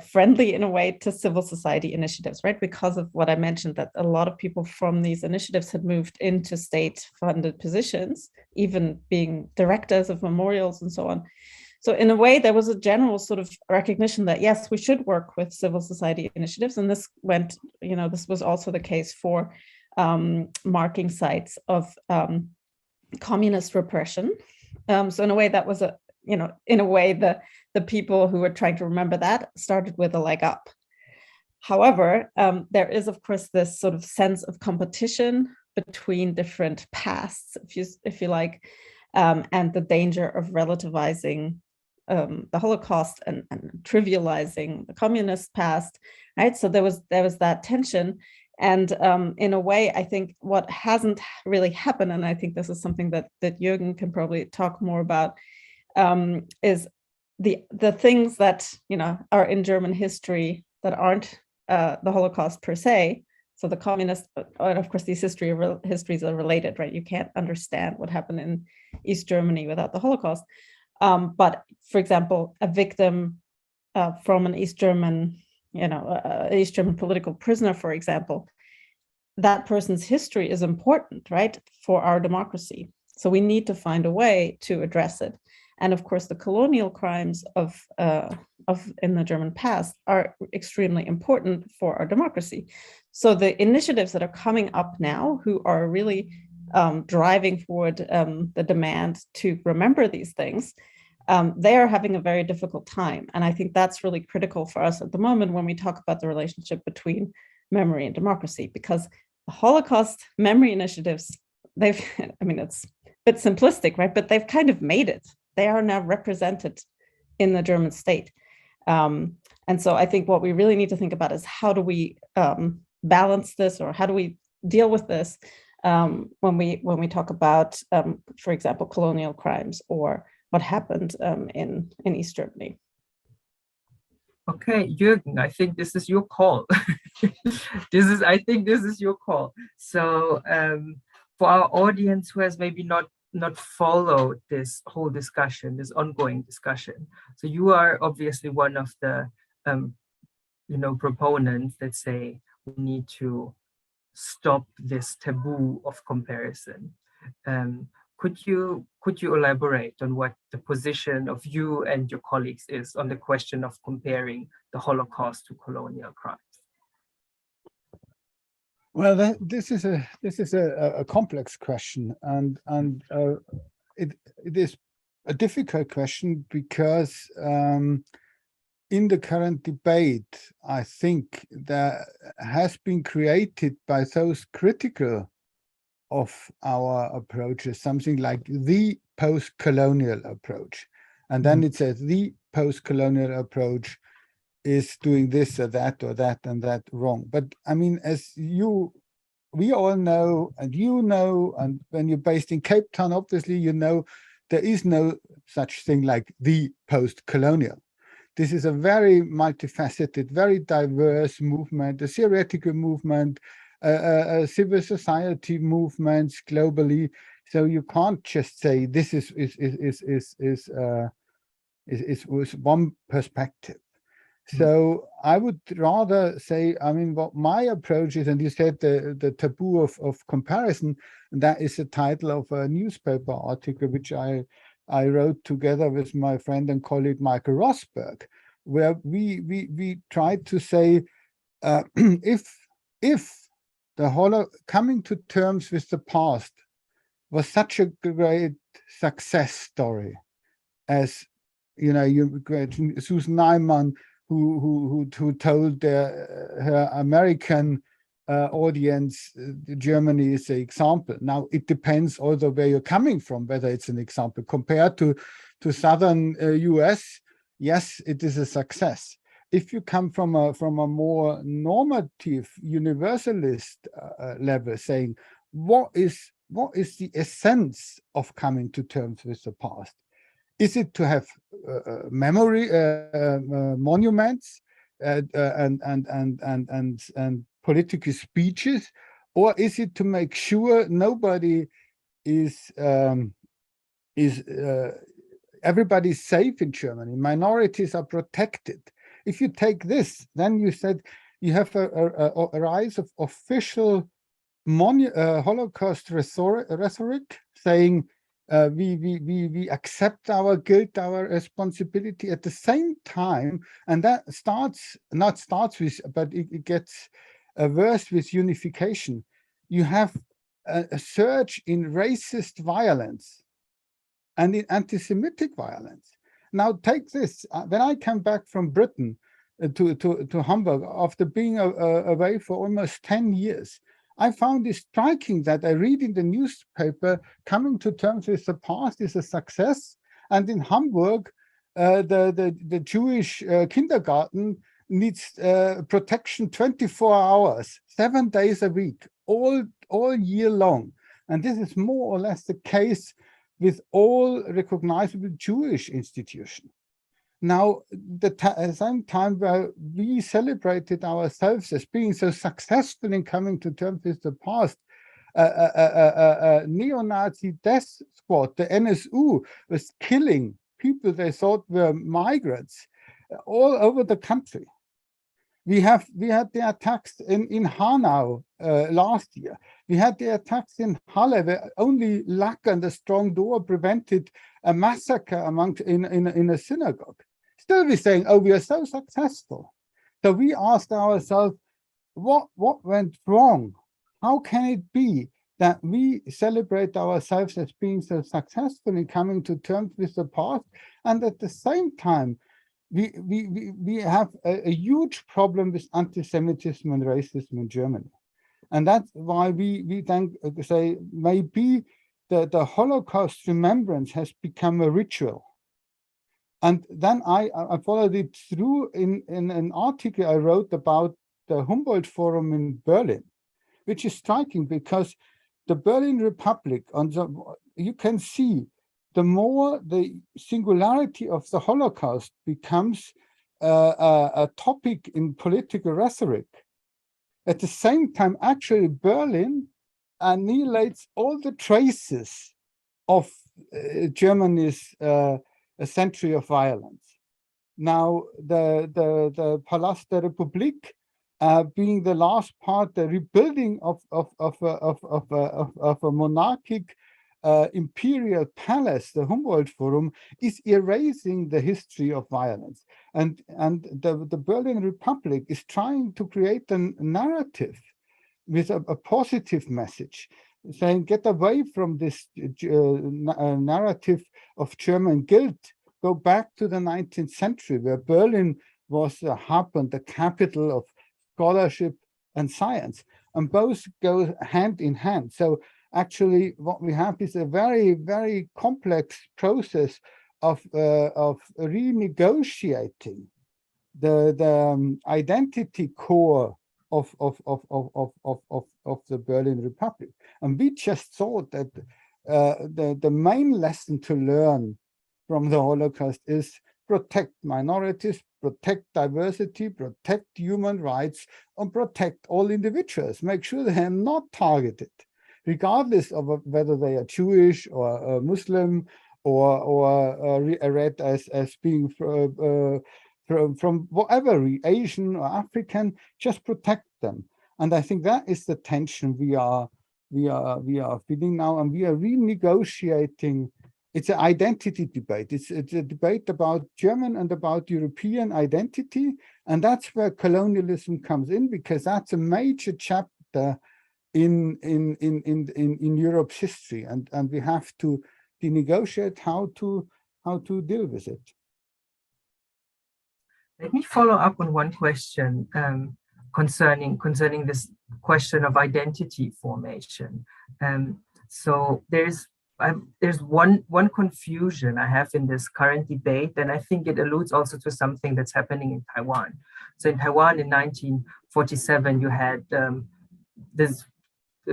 friendly in a way to civil society initiatives, right? Because of what I mentioned, that a lot of people from these initiatives had moved into state-funded positions, even being directors of memorials and so on. So in a way, there was a general sort of recognition that, yes, we should work with civil society initiatives. And this went, this was also the case for marking sites of communist repression. So in a way, that was the people who were trying to remember that started with a leg up. However, there is, of course, this sort of sense of competition between different pasts, if you like, and the danger of relativizing the Holocaust and trivializing the communist past, right? So there was that tension. And in a way, I think what hasn't really happened, and I think this is something that Jürgen can probably talk more about, is the things that are in German history that aren't the Holocaust per se. So the communist, and of course these histories are related, right? You can't understand what happened in East Germany without the Holocaust. But for example, a victim from an East German, East German political prisoner, for example, that person's history is important, right, for our democracy. So we need to find a way to address it. And of course, the colonial crimes of in the German past are extremely important for our democracy. So the initiatives that are coming up now, who are really driving forward the demand to remember these things, they are having a very difficult time. And I think that's really critical for us at the moment when we talk about the relationship between memory and democracy, because the Holocaust memory initiatives, it's a bit simplistic, right? But they've kind of made it. They are now represented in the German state. And so I think what we really need to think about is how do we balance this, or how do we deal with this when we talk about, for example, colonial crimes or what happened in East Germany. Okay, Jürgen, I think this is your call. I think this is your call. So for our audience who has maybe not followed this whole discussion, this ongoing discussion, so you are obviously one of the proponents that say we need to stop this taboo of comparison. Could you elaborate on what the position of you and your colleagues is on the question of comparing the Holocaust to colonial crimes? Well, this is a complex question, and it is a difficult question because in the current debate, I think that has been created by those critical of our approaches, something like the post-colonial approach. And then it says the post-colonial approach is doing this or that and that wrong. But I mean, as we all know, and when you're based in Cape Town, obviously, you know, there is no such thing like the post-colonial. This is a very multifaceted, very diverse movement, a theoretical movement, civil society movements globally. So you can't just say this is one perspective. So I would rather say, I mean, what my approach is, and you said the taboo of comparison, and that is the title of a newspaper article which I wrote together with my friend and colleague Michael Rosberg, where we tried to say if the coming to terms with the past was such a great success story, as you know, Susan Neiman, who told her American audience Germany is an example. Now it depends also where you're coming from, whether it's an example. Compared to southern US, yes, it is a success. If you come from a more normative universalist level, saying what is the essence of coming to terms with the past? Is it to have memory monuments and political speeches, or is it to make sure nobody is everybody's safe in Germany? Minorities are protected. If you take this, then you said you have a rise of official Holocaust rhetoric, saying we accept our guilt, our responsibility at the same time, and that it gets worse with unification. You have a surge in racist violence and in anti-Semitic violence. Now take this. When I came back from Britain to Hamburg after being away for almost 10 years, I found it striking that I read in the newspaper coming to terms with the past is a success. And in Hamburg, the Jewish kindergarten needs protection 24 hours, 7 days a week, all year long. And this is more or less the case with all recognizable Jewish institutions. Now, at the same time where we celebrated ourselves as being so successful in coming to terms with the past, a neo-Nazi death squad, the NSU, was killing people they thought were migrants all over the country. We had the attacks in Hanau last year. We had the attacks in Halle, where only luck and a strong door prevented a massacre in a synagogue. Still we're saying, oh, we are so successful. So we asked ourselves, what went wrong? How can it be that we celebrate ourselves as being so successful in coming to terms with the past, and at the same time, we have a huge problem with anti-Semitism and racism in Germany. And that's why we then say maybe the Holocaust remembrance has become a ritual. And then I followed it through in an article I wrote about the Humboldt Forum in Berlin, which is striking because the Berlin Republic, you can see the more the singularity of the Holocaust becomes, a topic in political rhetoric. At the same time, actually, Berlin annihilates all the traces of Germany's a century of violence. Now, the Palast der Republik, being the last part, the rebuilding of a monarchic imperial palace, the Humboldt Forum, is erasing the history of violence. And the Berlin Republic is trying to create a narrative with a positive message, saying, get away from this narrative of German guilt, go back to the 19th century, where Berlin was the hub and the capital of scholarship and science, and both go hand in hand. So actually what we have is a very, very complex process of renegotiating the identity core of the Berlin Republic. And we just thought that the main lesson to learn from the Holocaust is protect minorities, protect diversity, protect human rights, and protect all individuals. Make sure they are not targeted, regardless of whether they are Jewish or Muslim or read as being from whatever, Asian or African. Just protect them. And I think that is the tension we are feeling now, and we are renegotiating. It's an identity debate. It's a debate about German and about European identity, and that's where colonialism comes in, because that's a major chapter in Europe's history, and we have to negotiate how to deal with it. Let me follow up on one question concerning this question of identity formation. So there's one confusion I have in this current debate, and I think it alludes also to something that's happening in Taiwan. So in Taiwan in 1947, you had this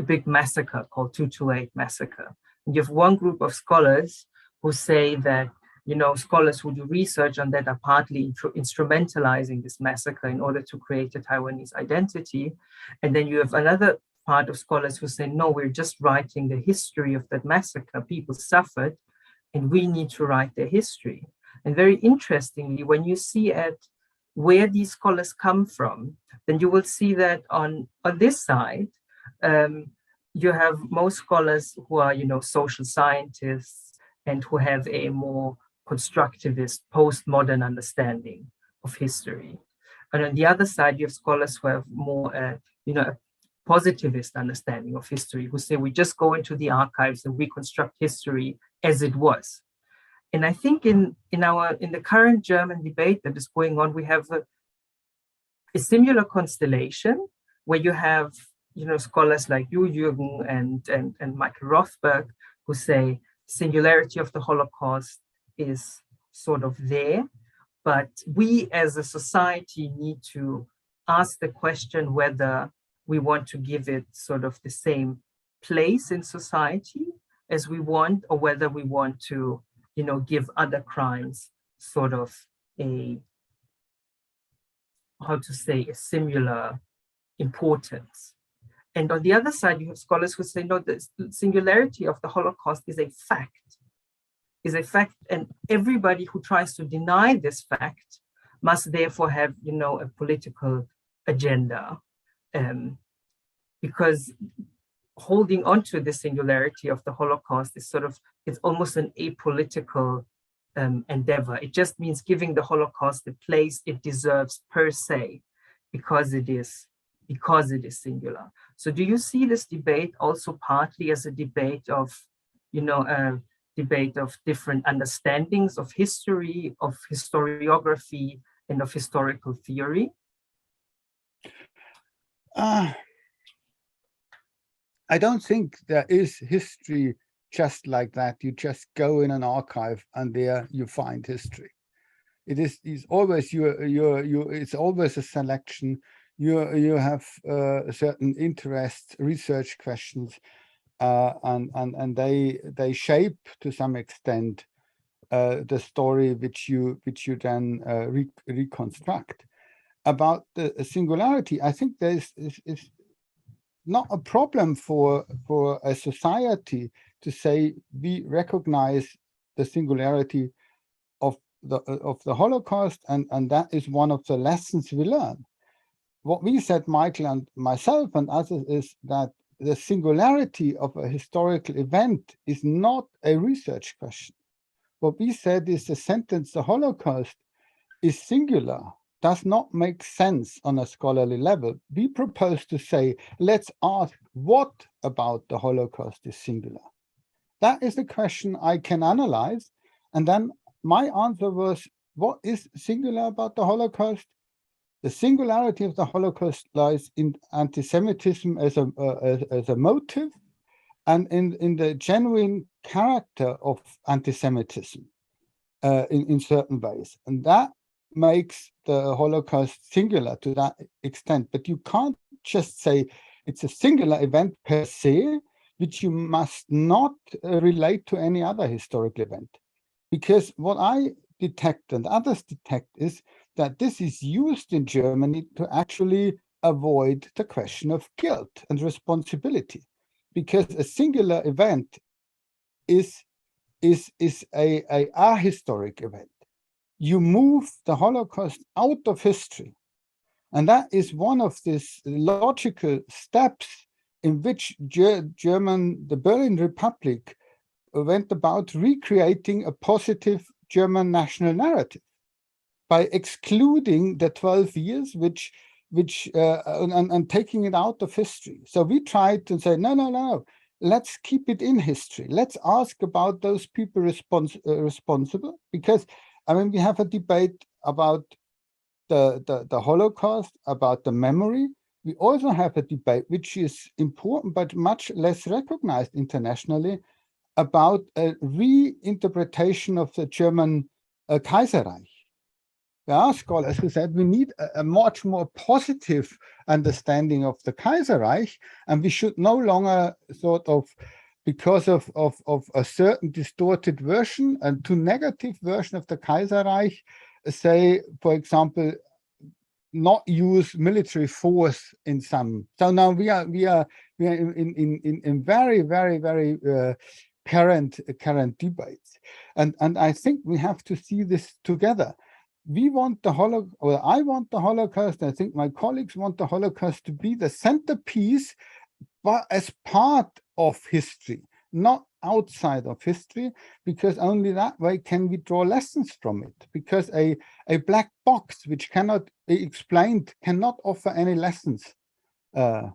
big massacre called 228 massacre. And you have one group of scholars who say that, you know, scholars who do research on that are partly instrumentalizing this massacre in order to create a Taiwanese identity. And then you have another part of scholars who say, no, we're just writing the history of that massacre. People suffered, and we need to write their history. And very interestingly, when you see at where these scholars come from, then you will see that on this side, you have most scholars who are, you know, social scientists and who have a more constructivist, postmodern understanding of history. And on the other side, you have scholars who have more, you know, a positivist understanding of history, who say we just go into the archives and reconstruct history as it was. And I think in the current German debate that is going on, we have a similar constellation where you have, you know, scholars like you, Jürgen, and Michael Rothberg, who say singularity of the Holocaust is sort of there, but we as a society need to ask the question whether we want to give it sort of the same place in society as we want, or whether we want to, you know, give other crimes sort of a, how to say, a similar importance. And on the other side, you have scholars who say, no, the singularity of the Holocaust is a fact, and everybody who tries to deny this fact must therefore have, you know, a political agenda, because holding on to the singularity of the Holocaust is sort of, it's almost an apolitical endeavor. It just means giving the Holocaust the place it deserves per se, because it is singular. So do you see this debate also partly as a debate of, you know, a debate of different understandings of history, of historiography, and of historical theory? I don't think there is history just like that. You just go in an archive and there you find history. It's always it's always a selection. You have certain interests, research questions, and they shape to some extent the story which you then reconstruct. About the singularity, I think is not a problem for a society to say we recognize the singularity of the Holocaust, and that is one of the lessons we learn. What we said, Michael and myself and others, is that the singularity of a historical event is not a research question. What we said is the sentence, the Holocaust is singular, does not make sense on a scholarly level. We propose to say, let's ask what about the Holocaust is singular. That is the question I can analyze. And then my answer was, what is singular about the Holocaust? The singularity of the Holocaust lies in antisemitism as a motive, and in the genuine character of antisemitism in certain ways. And that makes the Holocaust singular to that extent. But you can't just say it's a singular event per se, which you must not relate to any other historical event. Because what I detect and others detect is that this is used in Germany to actually avoid the question of guilt and responsibility, because a singular event is a ahistoric event. You move the Holocaust out of history, and that is one of these logical steps in which the Berlin Republic went about recreating a positive German national narrative by excluding the 12 years and taking it out of history. So we tried to say, no, let's keep it in history. Let's ask about those people responsible, because I mean, we have a debate about the Holocaust, about the memory. We also have a debate, which is important but much less recognized internationally, about a reinterpretation of the German Kaiserreich. There are scholars who said we need a much more positive understanding of the Kaiserreich, and we should no longer sort of, because of a certain distorted version and too negative version of the Kaiserreich, say, for example, not use military force in some. So now we are in very, very, very current debates, and I think we have to see this together. We want the Holocaust, or I want the Holocaust, and I think my colleagues want the Holocaust to be the centerpiece, but as part of history, not outside of history, because only that way can we draw lessons from it. Because a black box which cannot be explained cannot offer any lessons. Yeah.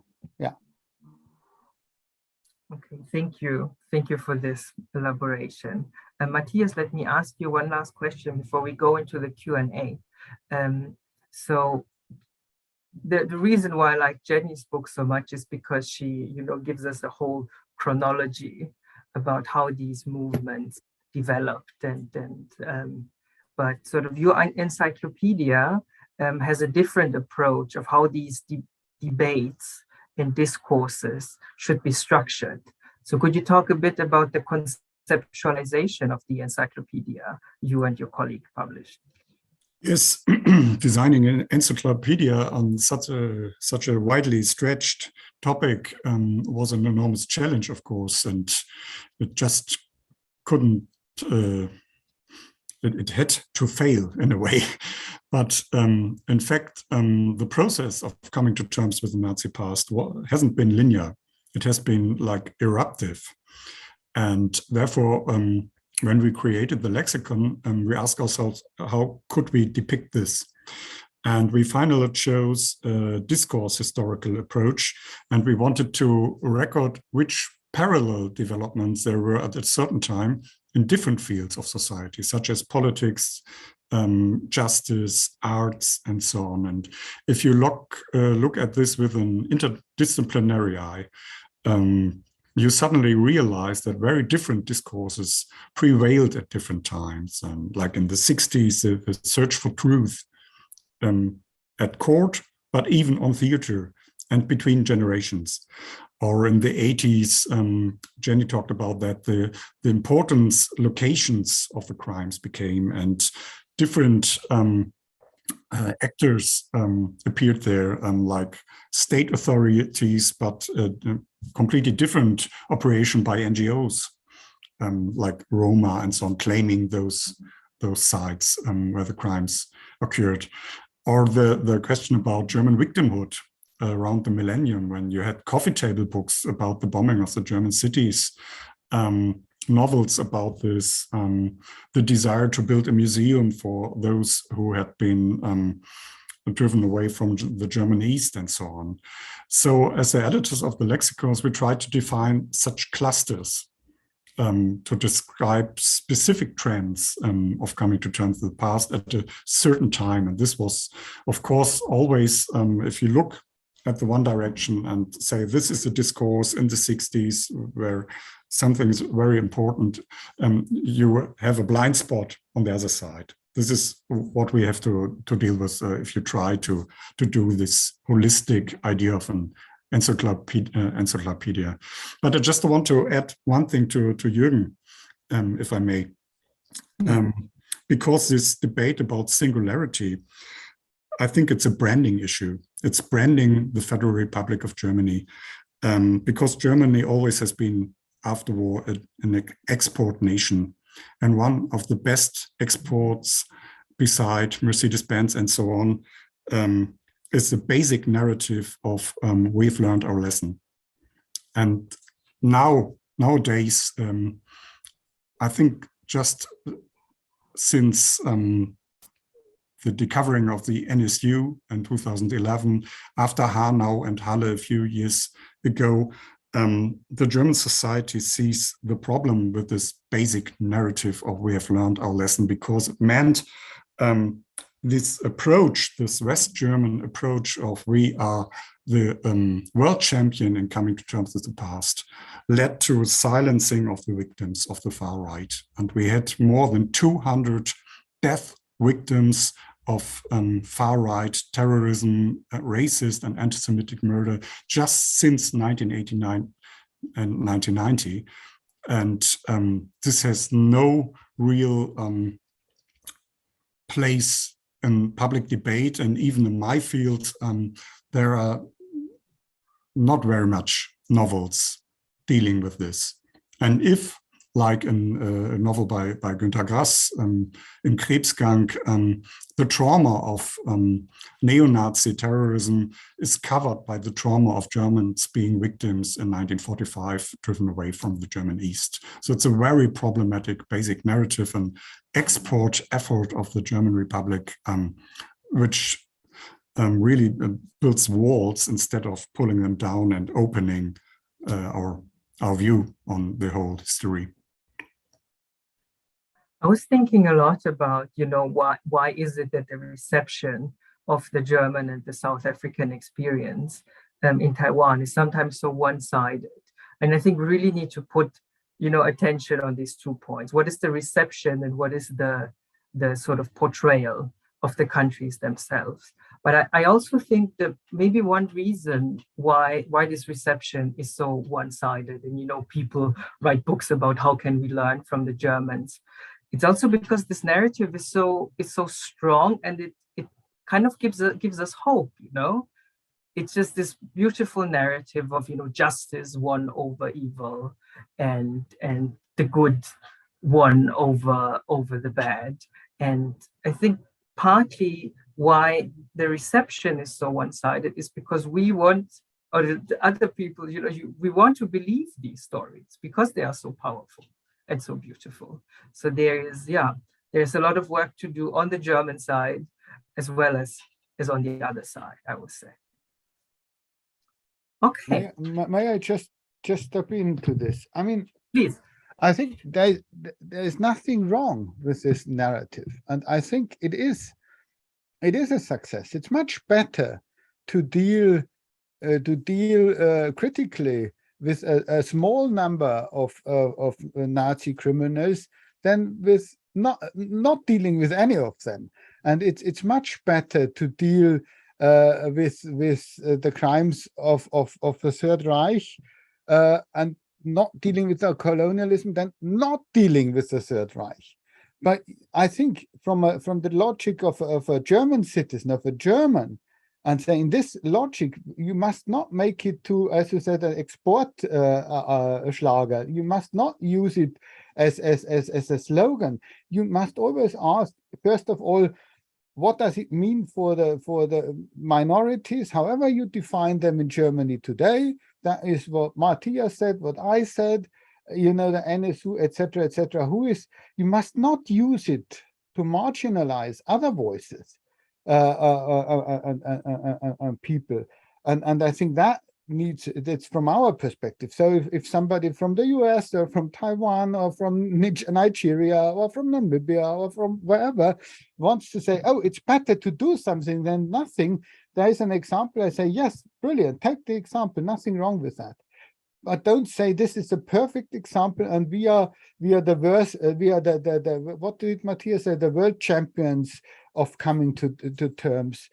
Okay, thank you. Thank you for this elaboration. Matthias, let me ask you one last question before we go into the Q&A. So the reason why I like Jenny's book so much is because she, gives us a whole chronology about how these movements developed, but sort of your encyclopedia has a different approach of how these debates and discourses should be structured. So could you talk a bit about the conceptualization of the encyclopedia you and your colleague published? Yes, designing an encyclopedia on such a widely stretched topic was an enormous challenge, of course, and it just couldn't. It had to fail in a way, but in fact, the process of coming to terms with the Nazi past hasn't been linear. It has been like eruptive, and therefore. When we created the lexicon, we asked ourselves, how could we depict this? And we finally chose a discourse historical approach, and we wanted to record which parallel developments there were at a certain time in different fields of society, such as politics, justice, arts, and so on. And if you look at this with an interdisciplinary eye, you suddenly realize that very different discourses prevailed at different times. And like in the 60s, the search for truth at court, but even on theater, and between generations. Or in the 80s, Jenny talked about that the importance locations of the crimes became, and different actors appeared there, like state authorities, but completely different operation by NGOs, like Roma and so on, claiming those sites where the crimes occurred. Or the question about German victimhood around the millennium, when you had coffee table books about the bombing of the German cities, novels about this, the desire to build a museum for those who had been driven away from the German East and so on. So as the editors of the lexicons, we tried to define such clusters to describe specific trends of coming to terms with the past at a certain time. And this was, of course, always, if you look at the one direction and say, this is a discourse in the 60s where something is very important, you have a blind spot on the other side. This is what we have to deal with if you try to do this holistic idea of an encyclopedia. But I just want to add one thing to Jürgen, if I may. Because this debate about singularity, I think it's a branding issue. It's branding the Federal Republic of Germany, because Germany always has been, after war, an export nation. And one of the best exports, beside Mercedes-Benz and so on, is the basic narrative of we've learned our lesson. And nowadays, I think just since the decovering of the NSU in 2011, after Hanau and Halle a few years ago, the German society sees the problem with this basic narrative of we have learned our lesson, because it meant this approach, this West German approach of we are the world champion in coming to terms with the past, led to silencing of the victims of the far right. And we had more than 200 death victims of far-right terrorism, racist and anti-Semitic murder just since 1989 and 1990. And this has no real place in public debate. And even in my field, there are not very much novels dealing with this. And if, like in a novel by Günter Grass, in Krebsgang, the trauma of neo-Nazi terrorism is covered by the trauma of Germans being victims in 1945, driven away from the German East. So it's a very problematic basic narrative and export effort of the German Republic, which really builds walls instead of pulling them down and opening our view on the whole history. I was thinking a lot about, why is it that the reception of the German and the South African experience in Taiwan is sometimes so one-sided? And I think we really need to put, attention on these 2 points. What is the reception and what is the sort of portrayal of the countries themselves? But I also think that maybe one reason why this reception is so one-sided, and people write books about how can we learn from the Germans. It's also because this narrative is so strong, and it kind of gives us hope. It's just this beautiful narrative of justice won over evil, and the good won over the bad. And I think partly why the reception is so one-sided is because we want, or the other people, we want to believe these stories because they are so powerful and so beautiful. So there's a lot of work to do on the German side as well as on the other side, I would say. Okay. May I just step into this? I mean, please. I think there is nothing wrong with this narrative, and I think it is a success. It's much better to deal critically with a small number of Nazi criminals than with not dealing with any of them. And it's much better to deal with the crimes of the Third Reich, and not dealing with the colonialism, then not dealing with the Third Reich. But I think from the logic of a German citizen, of a German, and saying this logic, you must not make it to, as you said, an export Schlager. You must not use it as a slogan. You must always ask, first of all, what does it mean for the minorities, however you define them in Germany today? That is what Matthias said, what I said, you know, the NSU, etc., etc. You must not use it to marginalize other voices and people. And I think that's from our perspective. So if somebody from the US or from Taiwan or from Nigeria or from Namibia or from wherever wants to say, oh, it's better to do something than nothing, there is an example. I say, yes, brilliant, take the example, nothing wrong with that. But don't say this is a perfect example and we are the worst, we are the what did Matthias say, the world champions of coming to terms.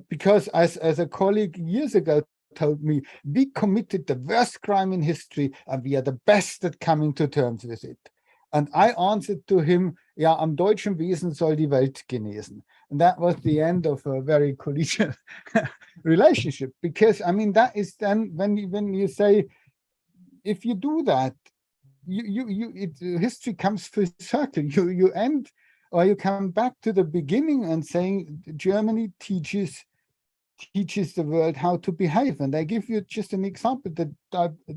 Because as a colleague years ago told me, we committed the worst crime in history and we are the best at coming to terms with it. And I answered to him, ja, am deutschen Wesen soll die Welt genesen. And that was the end of a very collegial relationship. Because, I mean, that is then when you say, if you do that, history comes full circle. You end, or you come back to the beginning and saying Germany teaches the world how to behave. And I give you just an example, the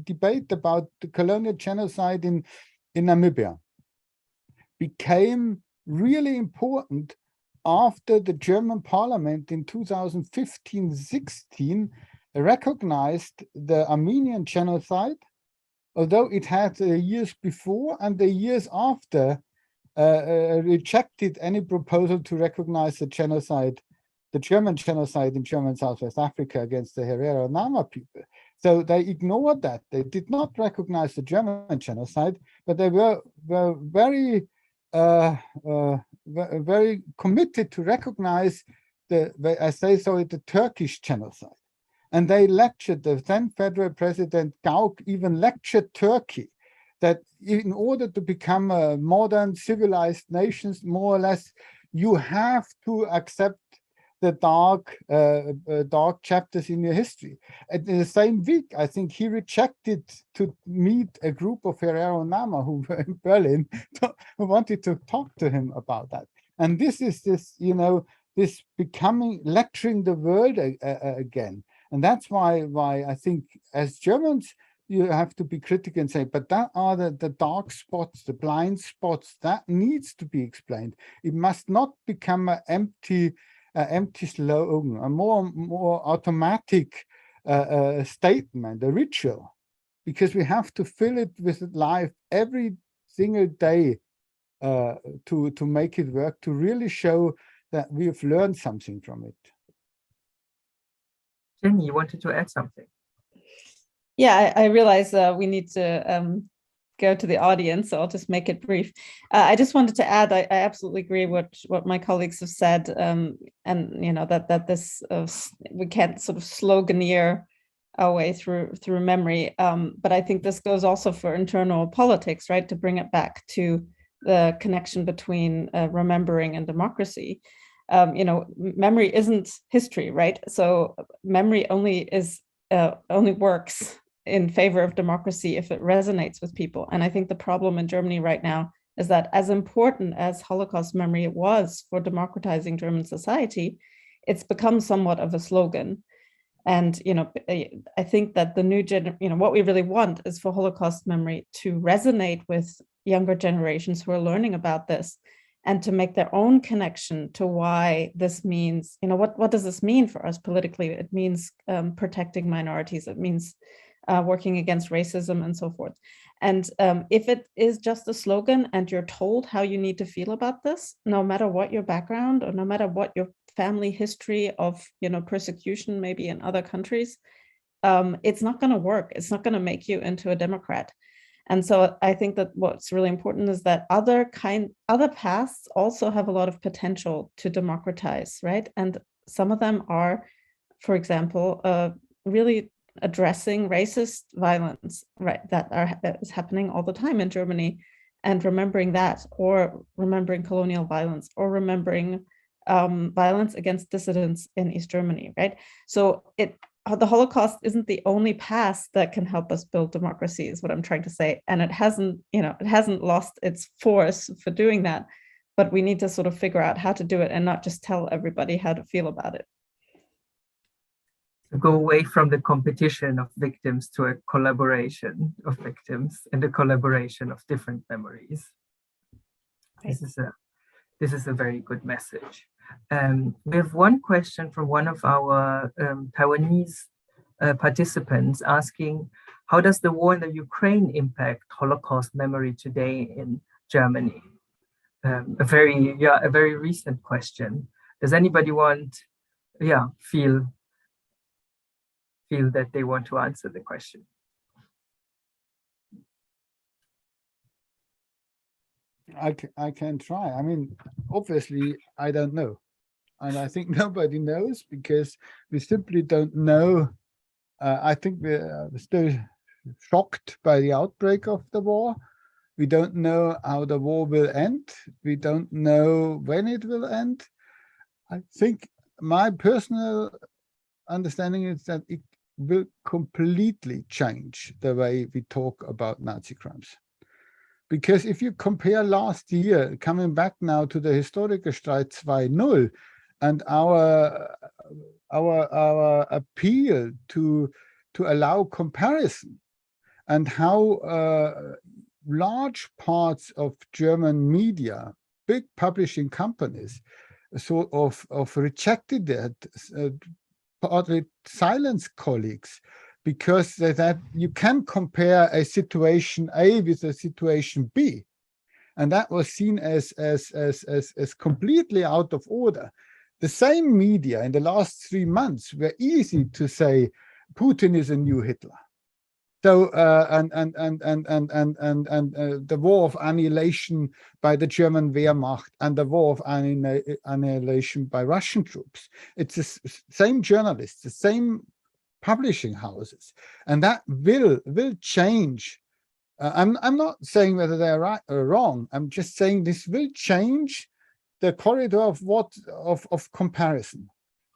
debate about the colonial genocide in Namibia became really important after the German parliament in 2015-16 recognized the Armenian genocide, although it had years before and the years after rejected any proposal to recognize the genocide, the German genocide in German Southwest Africa against the Herero Nama people. So they ignored that. They did not recognize the German genocide, but they were very very committed to recognize the Turkish genocide. And they lectured, the then federal president Gauck even lectured Turkey that in order to become a modern civilized nation, more or less, you have to accept the dark chapters in your history. And in the same week, I think he rejected to meet a group of Herero Nama who were in Berlin, who wanted to talk to him about that. And this is this becoming, lecturing the world again. And that's why I think as Germans, you have to be critical and say, but that are the dark spots, the blind spots, that needs to be explained. It must not become an empty slogan, a more automatic statement, a ritual, because we have to fill it with life every single day to make it work, to really show that we have learned something from it. Jenny, you wanted to add something? Yeah, I realize we need to go to the audience, so I'll just make it brief. I just wanted to add, I absolutely agree what my colleagues have said, and you know that this we can't sort of sloganeer our way through memory, but I think this goes also for internal politics, right? To bring it back to the connection between remembering and democracy. You know, memory isn't history, right? So memory only works in favor of democracy if it resonates with people. And I think the problem in Germany right now is that as important as Holocaust memory was for democratizing German society, it's become somewhat of a slogan. And, you know, I think that the new what we really want is for Holocaust memory to resonate with younger generations who are learning about this and to make their own connection to why this means, you know, what does this mean for us politically? It means protecting minorities. It means working against racism and so forth. And if it is just a slogan and you're told how you need to feel about this, no matter what your background or no matter what your family history of, you know, persecution maybe in other countries, it's not going to work. It's not going to make you into a Democrat. And so I think that what's really important is that other paths also have a lot of potential to democratize, right? And some of them are for example, really addressing racist violence, right, that is happening all the time in Germany, and remembering that, or remembering colonial violence, or remembering violence against dissidents in East Germany, right? So the Holocaust isn't the only past that can help us build democracy, is what I'm trying to say. And it hasn't lost its force for doing that, but we need to sort of figure out how to do it and not just tell everybody how to feel about it. Go away from the competition of victims to a collaboration of victims and a collaboration of different memories. Right. This is a very good message. We have one question from one of our Taiwanese participants asking, how does the war in the Ukraine impact Holocaust memory today in Germany? A very recent question. Does anybody feel that they want to answer the question? I can try. I mean, obviously, I don't know. And I think nobody knows, because we simply don't know. I think we're still shocked by the outbreak of the war. We don't know how the war will end. We don't know when it will end. I think my personal understanding is that it will completely change the way we talk about Nazi crimes. Because if you compare last year, coming back now to the Historikerstreit 2.0, and our appeal to allow comparison, and how large parts of German media, big publishing companies, sort of rejected that, partly silenced colleagues, because that you can compare a situation A with a situation B, and that was seen as completely out of order. The same media in the last 3 months were easy to say Putin is a new Hitler. So the war of annihilation by the German Wehrmacht and the war of annihilation by Russian troops. It's the same journalists, the same publishing houses, and that will change. I'm not saying whether they're right or wrong. I'm just saying this will change the corridor of comparison,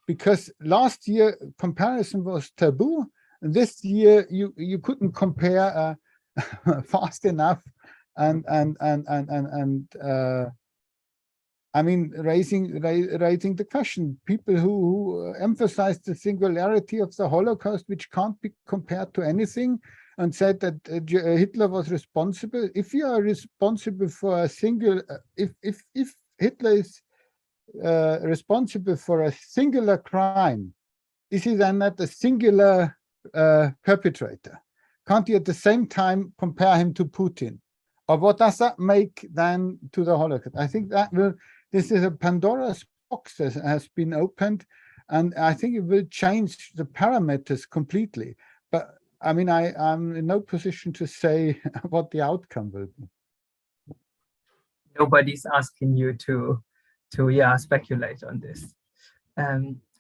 because last year comparison was taboo. And this year, you couldn't compare fast enough, and I mean, raising the question. People who emphasized the singularity of the Holocaust, which can't be compared to anything, and said that Hitler was responsible. If you are responsible for a single, if Hitler is responsible for a singular crime, is he then not a singular perpetrator? Can't you at the same time compare him to Putin? Or what does that make then to the Holocaust? I think that this is a Pandora's box that has been opened, and I think it will change the parameters completely. But I mean, I'm in no position to say what the outcome will be. Nobody's asking you to speculate on this.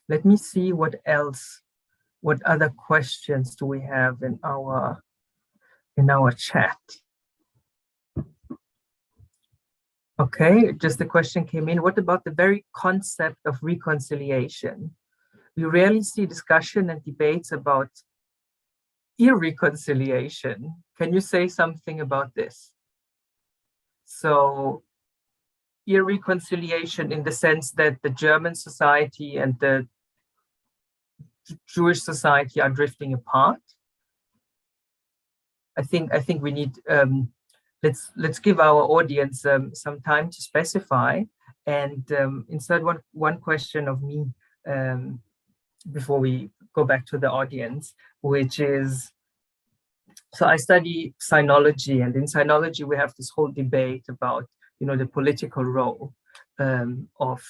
Let me see what other questions do we have in our chat. Okay, just the question came in. What about the very concept of reconciliation? We rarely see discussion and debates about irreconciliation. Can you say something about this? So, irreconciliation in the sense that the German society and the Jewish society are drifting apart. I think we need let's give our audience some time to specify, and insert one question of me before we go back to the audience, which is, so I study sinology, and in sinology we have this whole debate about the political role of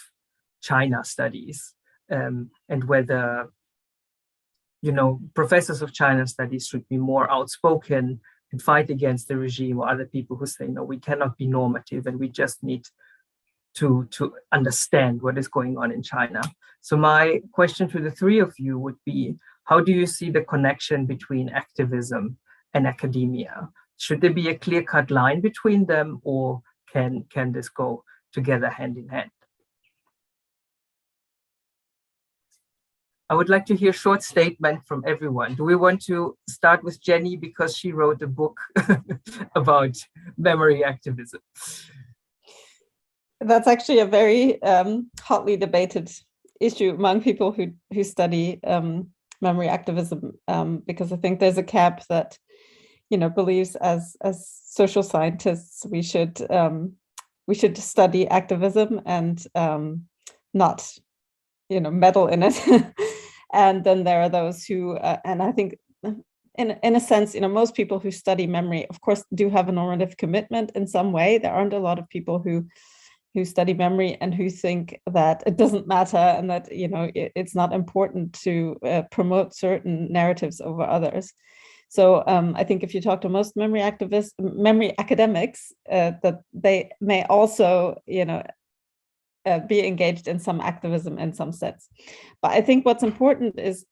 China studies, and whether professors of China studies should be more outspoken and fight against the regime, or other people who say, no, we cannot be normative and we just need to understand what is going on in China. So my question to the three of you would be, how do you see the connection between activism and academia? Should there be a clear-cut line between them, or can this go together hand in hand? I would like to hear a short statement from everyone. Do we want to start with Jenny, because she wrote a book about memory activism? That's actually a very hotly debated issue among people who study memory activism, because I think there's a camp that, believes as social scientists we should study activism and not meddle in it. And then there are those who, and I think in a sense, most people who study memory, of course, do have a normative commitment in some way. There aren't a lot of people who study memory and who think that it doesn't matter and that it's not important to promote certain narratives over others. So I think if you talk to most memory academics, that they may also be engaged in some activism in some sense. But I think what's important is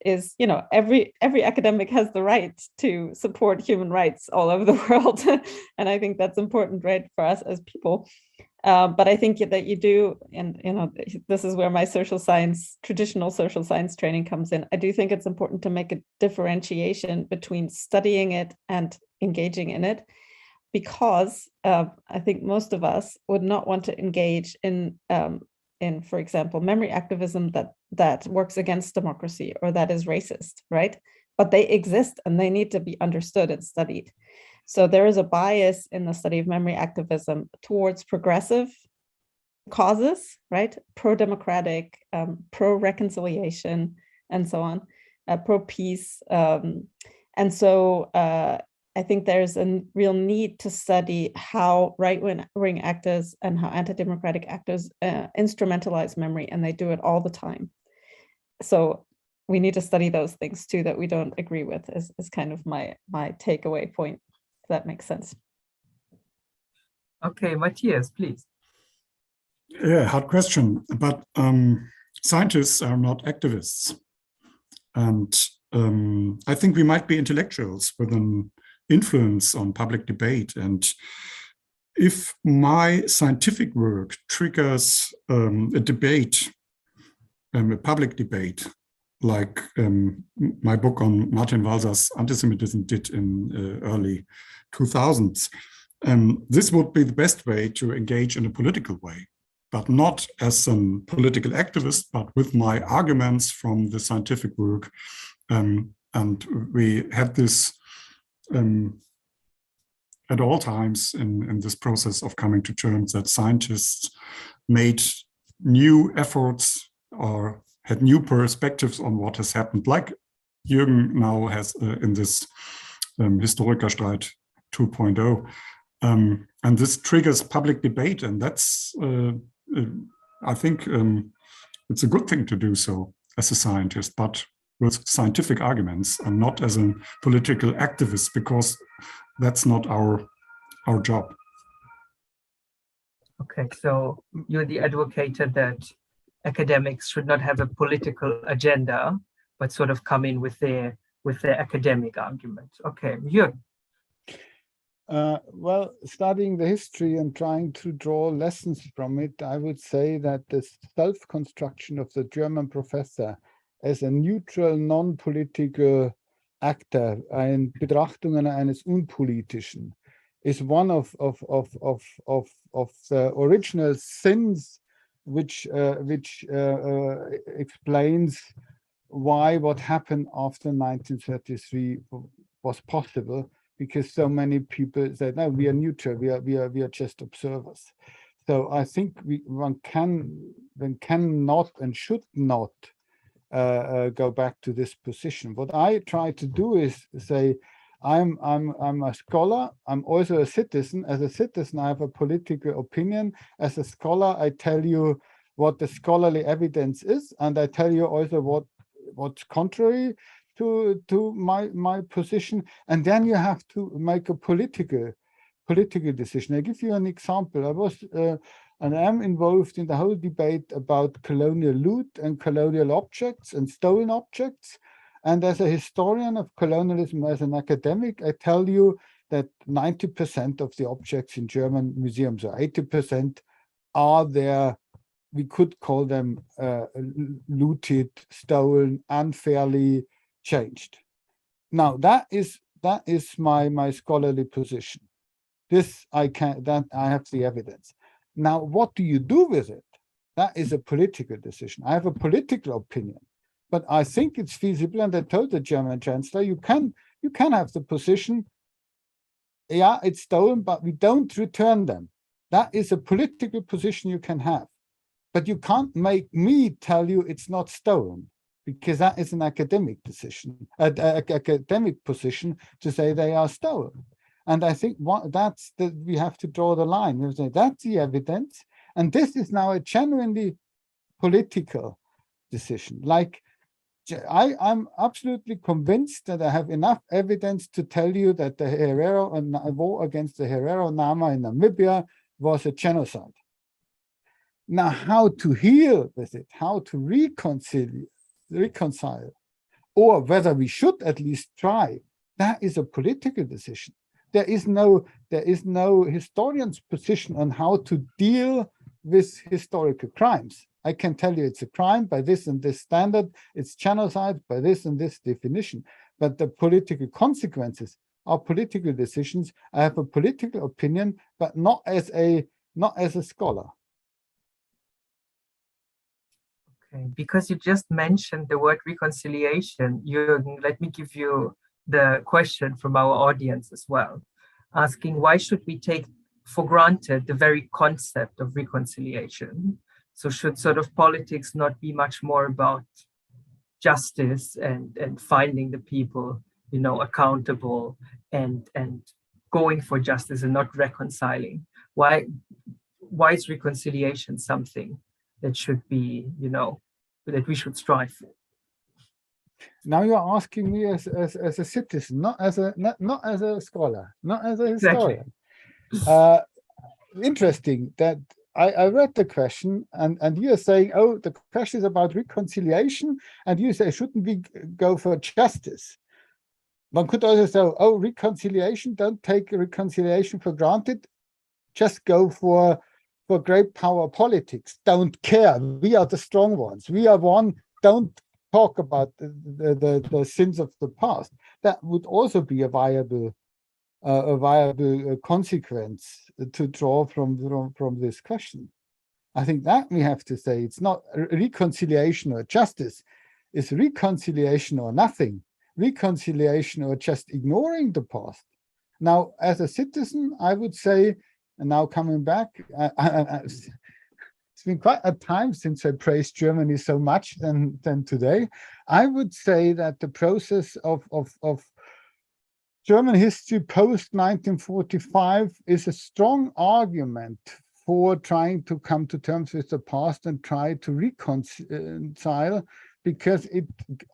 every academic has the right to support human rights all over the world, and I think that's important, right, for us as people. But I think that you do, and this is where my traditional social science training comes in. I do think it's important to make a differentiation between studying it and engaging in it, because I think most of us would not want to engage in, for example, memory activism that works against democracy or that is racist, right? But they exist and they need to be understood and studied. So there is a bias in the study of memory activism towards progressive causes, right? Pro-democratic, pro-reconciliation, and so on, pro-peace. And so I think there's a real need to study how right-wing actors and how anti-democratic actors instrumentalize memory, and they do it all the time. So we need to study those things too that we don't agree with, is kind of my takeaway point. If that makes sense. Okay, Matthias, please. Yeah, hard question, but scientists are not activists. And I think we might be intellectuals with an influence on public debate. And if my scientific work triggers a debate, a public debate, like my book on Martin Walser's antisemitism did in early 2000s, this would be the best way to engage in a political way, but not as a political activist, but with my arguments from the scientific work. And we had this at all times in this process of coming to terms that scientists made new efforts or had new perspectives on what has happened, like Jürgen now has in this Historikerstreit 2.0. And this triggers public debate, and that's, I think it's a good thing to do so as a scientist, but with scientific arguments and not as a political activist, because that's not our job. Okay, so you're the advocate that academics should not have a political agenda, but sort of come in with their academic arguments. Okay, Jürgen. Well, studying the history and trying to draw lessons from it, I would say that the self-construction of the German professor as a neutral, non-political actor, ein Betrachtungen eines Unpolitischen, is one of the original sins which explains why what happened after 1933 was possible, because so many people said, no, we are neutral, we are just observers. So I think one cannot and should not go back to this position. What I try to do is say, I'm a scholar, I'm also a citizen. As a citizen, I have a political opinion. As a scholar, I tell you what the scholarly evidence is, and I tell you also what's contrary to my position. And then you have to make a political decision. I give you an example. and I'm involved in the whole debate about colonial loot and colonial objects and stolen objects. And as a historian of colonialism, as an academic, I tell you that 90% of the objects in German museums, or 80%, are there. We could call them looted, stolen, unfairly changed. Now that is my scholarly position. This I have the evidence. Now, what do you do with it? That is a political decision. I have a political opinion, but I think it's feasible. And I told the German chancellor, you can have the position, yeah, it's stolen, but we don't return them. That is a political position you can have. But you can't make me tell you it's not stolen, because that is an academic decision, academic position to say they are stolen. And I think we have to draw the line. We say that's the evidence, and this is now a genuinely political decision. Like, I'm absolutely convinced that I have enough evidence to tell you that the Herero and war against the Herero Nama in Namibia was a genocide. Now, how to heal with it, how to reconcile, or whether we should at least try, that is a political decision. There is no historian's position on how to deal with historical crimes. I can tell you it's a crime by this and this standard, it's genocide by this and this definition. But the political consequences are political decisions. I have a political opinion, but not as a scholar. Okay, because you just mentioned the word reconciliation, Jürgen, let me give you the question from our audience as well, asking why should we take for granted the very concept of reconciliation? So should sort of politics not be much more about justice and finding the people, you know, accountable and going for justice and not reconciling? Why is reconciliation something that should be, you know, that we should strive for? Now you're asking me as a citizen, not as a scholar, not as a historian. Exactly. Interesting that I read the question, and you're saying, oh, the question is about reconciliation, and you say, shouldn't we go for justice? One could also say, oh, reconciliation, don't take reconciliation for granted, just go for great power politics. Don't care. We are the strong ones. We are one. Don't talk about the sins of the past. That would also be a viable consequence to draw from this question. I think that we have to say it's not reconciliation or justice. It's reconciliation or nothing. Reconciliation or just ignoring the past. Now, as a citizen, I would say, and now coming back, it's been quite a time since I praised Germany so much than today. I would say that the process of German history post-1945 is a strong argument for trying to come to terms with the past and try to reconcile, because it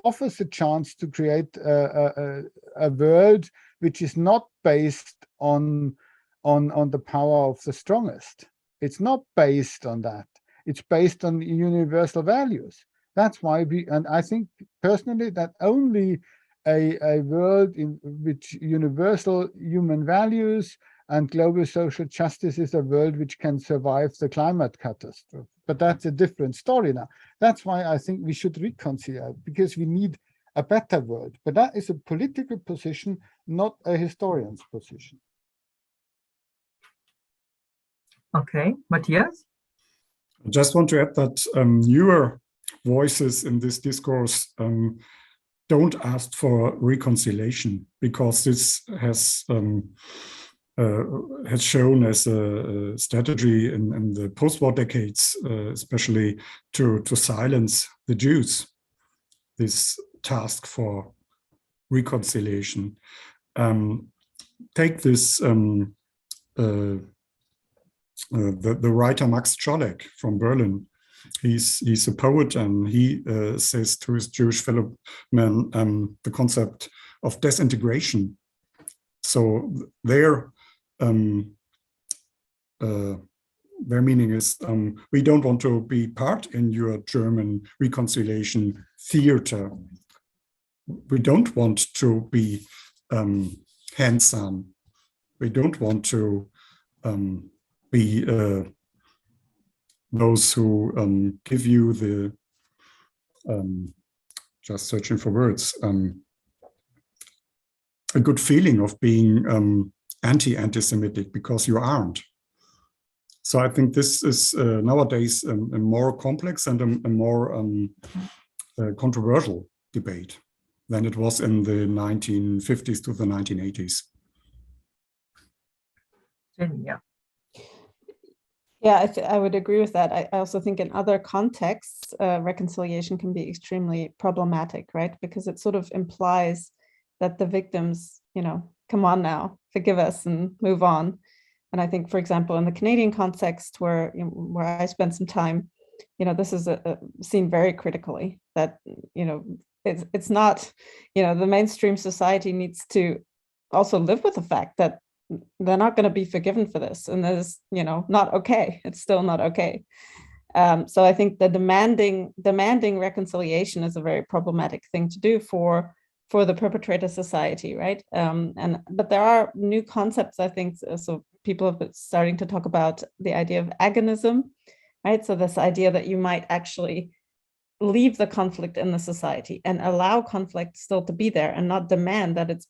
offers a chance to create a world which is not based on the power of the strongest. It's not based on that. It's based on universal values. That's why and I think personally that only a world in which universal human values and global social justice is a world which can survive the climate catastrophe. But that's a different story now. That's why I think we should reconcile, because we need a better world. But that is a political position, not a historian's position. Okay, Matthias? I just want to add that newer voices in this discourse don't ask for reconciliation, because this has shown as a strategy in the post-war decades, especially to silence the Jews, this task for reconciliation. Take this, the writer Max Czolek from Berlin. He's a poet, and he says to his Jewish fellow men the concept of disintegration. So there, their meaning is, we don't want to be part in your German reconciliation theater. We don't want to be hands-on. We don't want to be those who give you the, just searching for words, a good feeling of being anti-Semitic, because you aren't. So I think this is nowadays a more complex and a more controversial debate than it was in the 1950s to the 1980s. Yeah. Yeah, I would agree with that. I also think in other contexts, reconciliation can be extremely problematic, right? Because it sort of implies that the victims, come on now, forgive us and move on. And I think, for example, in the Canadian context where I spent some time, this is seen very critically that, it's not, the mainstream society needs to also live with the fact that they're not going to be forgiven for this. And that is, not okay. It's still not okay. So I think the demanding reconciliation is a very problematic thing to do for the perpetrator society, right? But there are new concepts, I think, so people have been starting to talk about the idea of agonism, right? So this idea that you might actually leave the conflict in the society and allow conflict still to be there and not demand that it's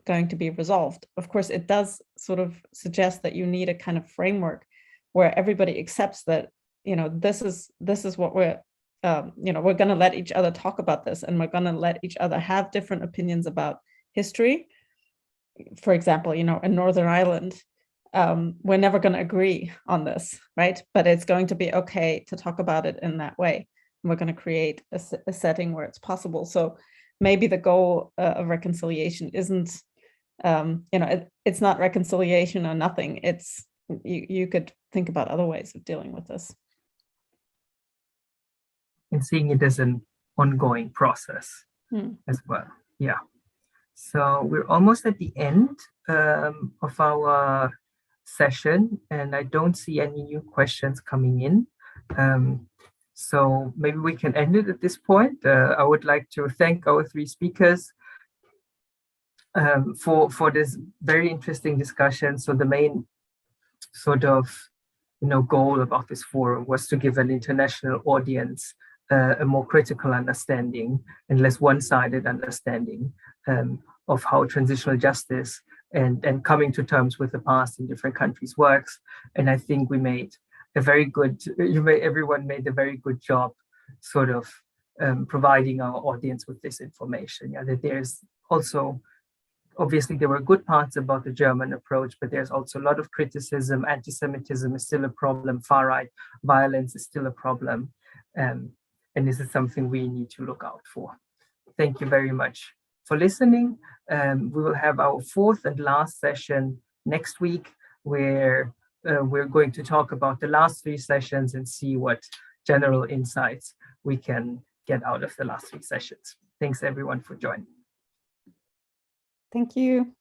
going to be resolved. Of course, it does sort of suggest that you need a kind of framework where everybody accepts that, this is what we're we're going to let each other talk about this, and we're going to let each other have different opinions about history. For example, in Northern Ireland, we're never going to agree on this, right? But it's going to be okay to talk about it in that way. And we're going to create a setting where it's possible. So maybe the goal of reconciliation isn't, it's not reconciliation or nothing. It's you could think about other ways of dealing with this. And seeing it as an ongoing process as well. Yeah. So we're almost at the end of our session, and I don't see any new questions coming in. So maybe we can end it at this point. I would like to thank our three speakers for this very interesting discussion. So the main sort of goal about this forum was to give an international audience a more critical understanding and less one-sided understanding of how transitional justice and coming to terms with the past in different countries works. And I think we made a very good, everyone made a very good job sort of providing our audience with this information. Yeah, that there's also, obviously there were good parts about the German approach, but there's also a lot of criticism. Anti-Semitism is still a problem. Far-right violence is still a problem. And this is something we need to look out for. Thank you very much for listening. We will have our fourth and last session next week, where we're going to talk about the last three sessions and see what general insights we can get out of the last three sessions. Thanks everyone for joining. Thank you.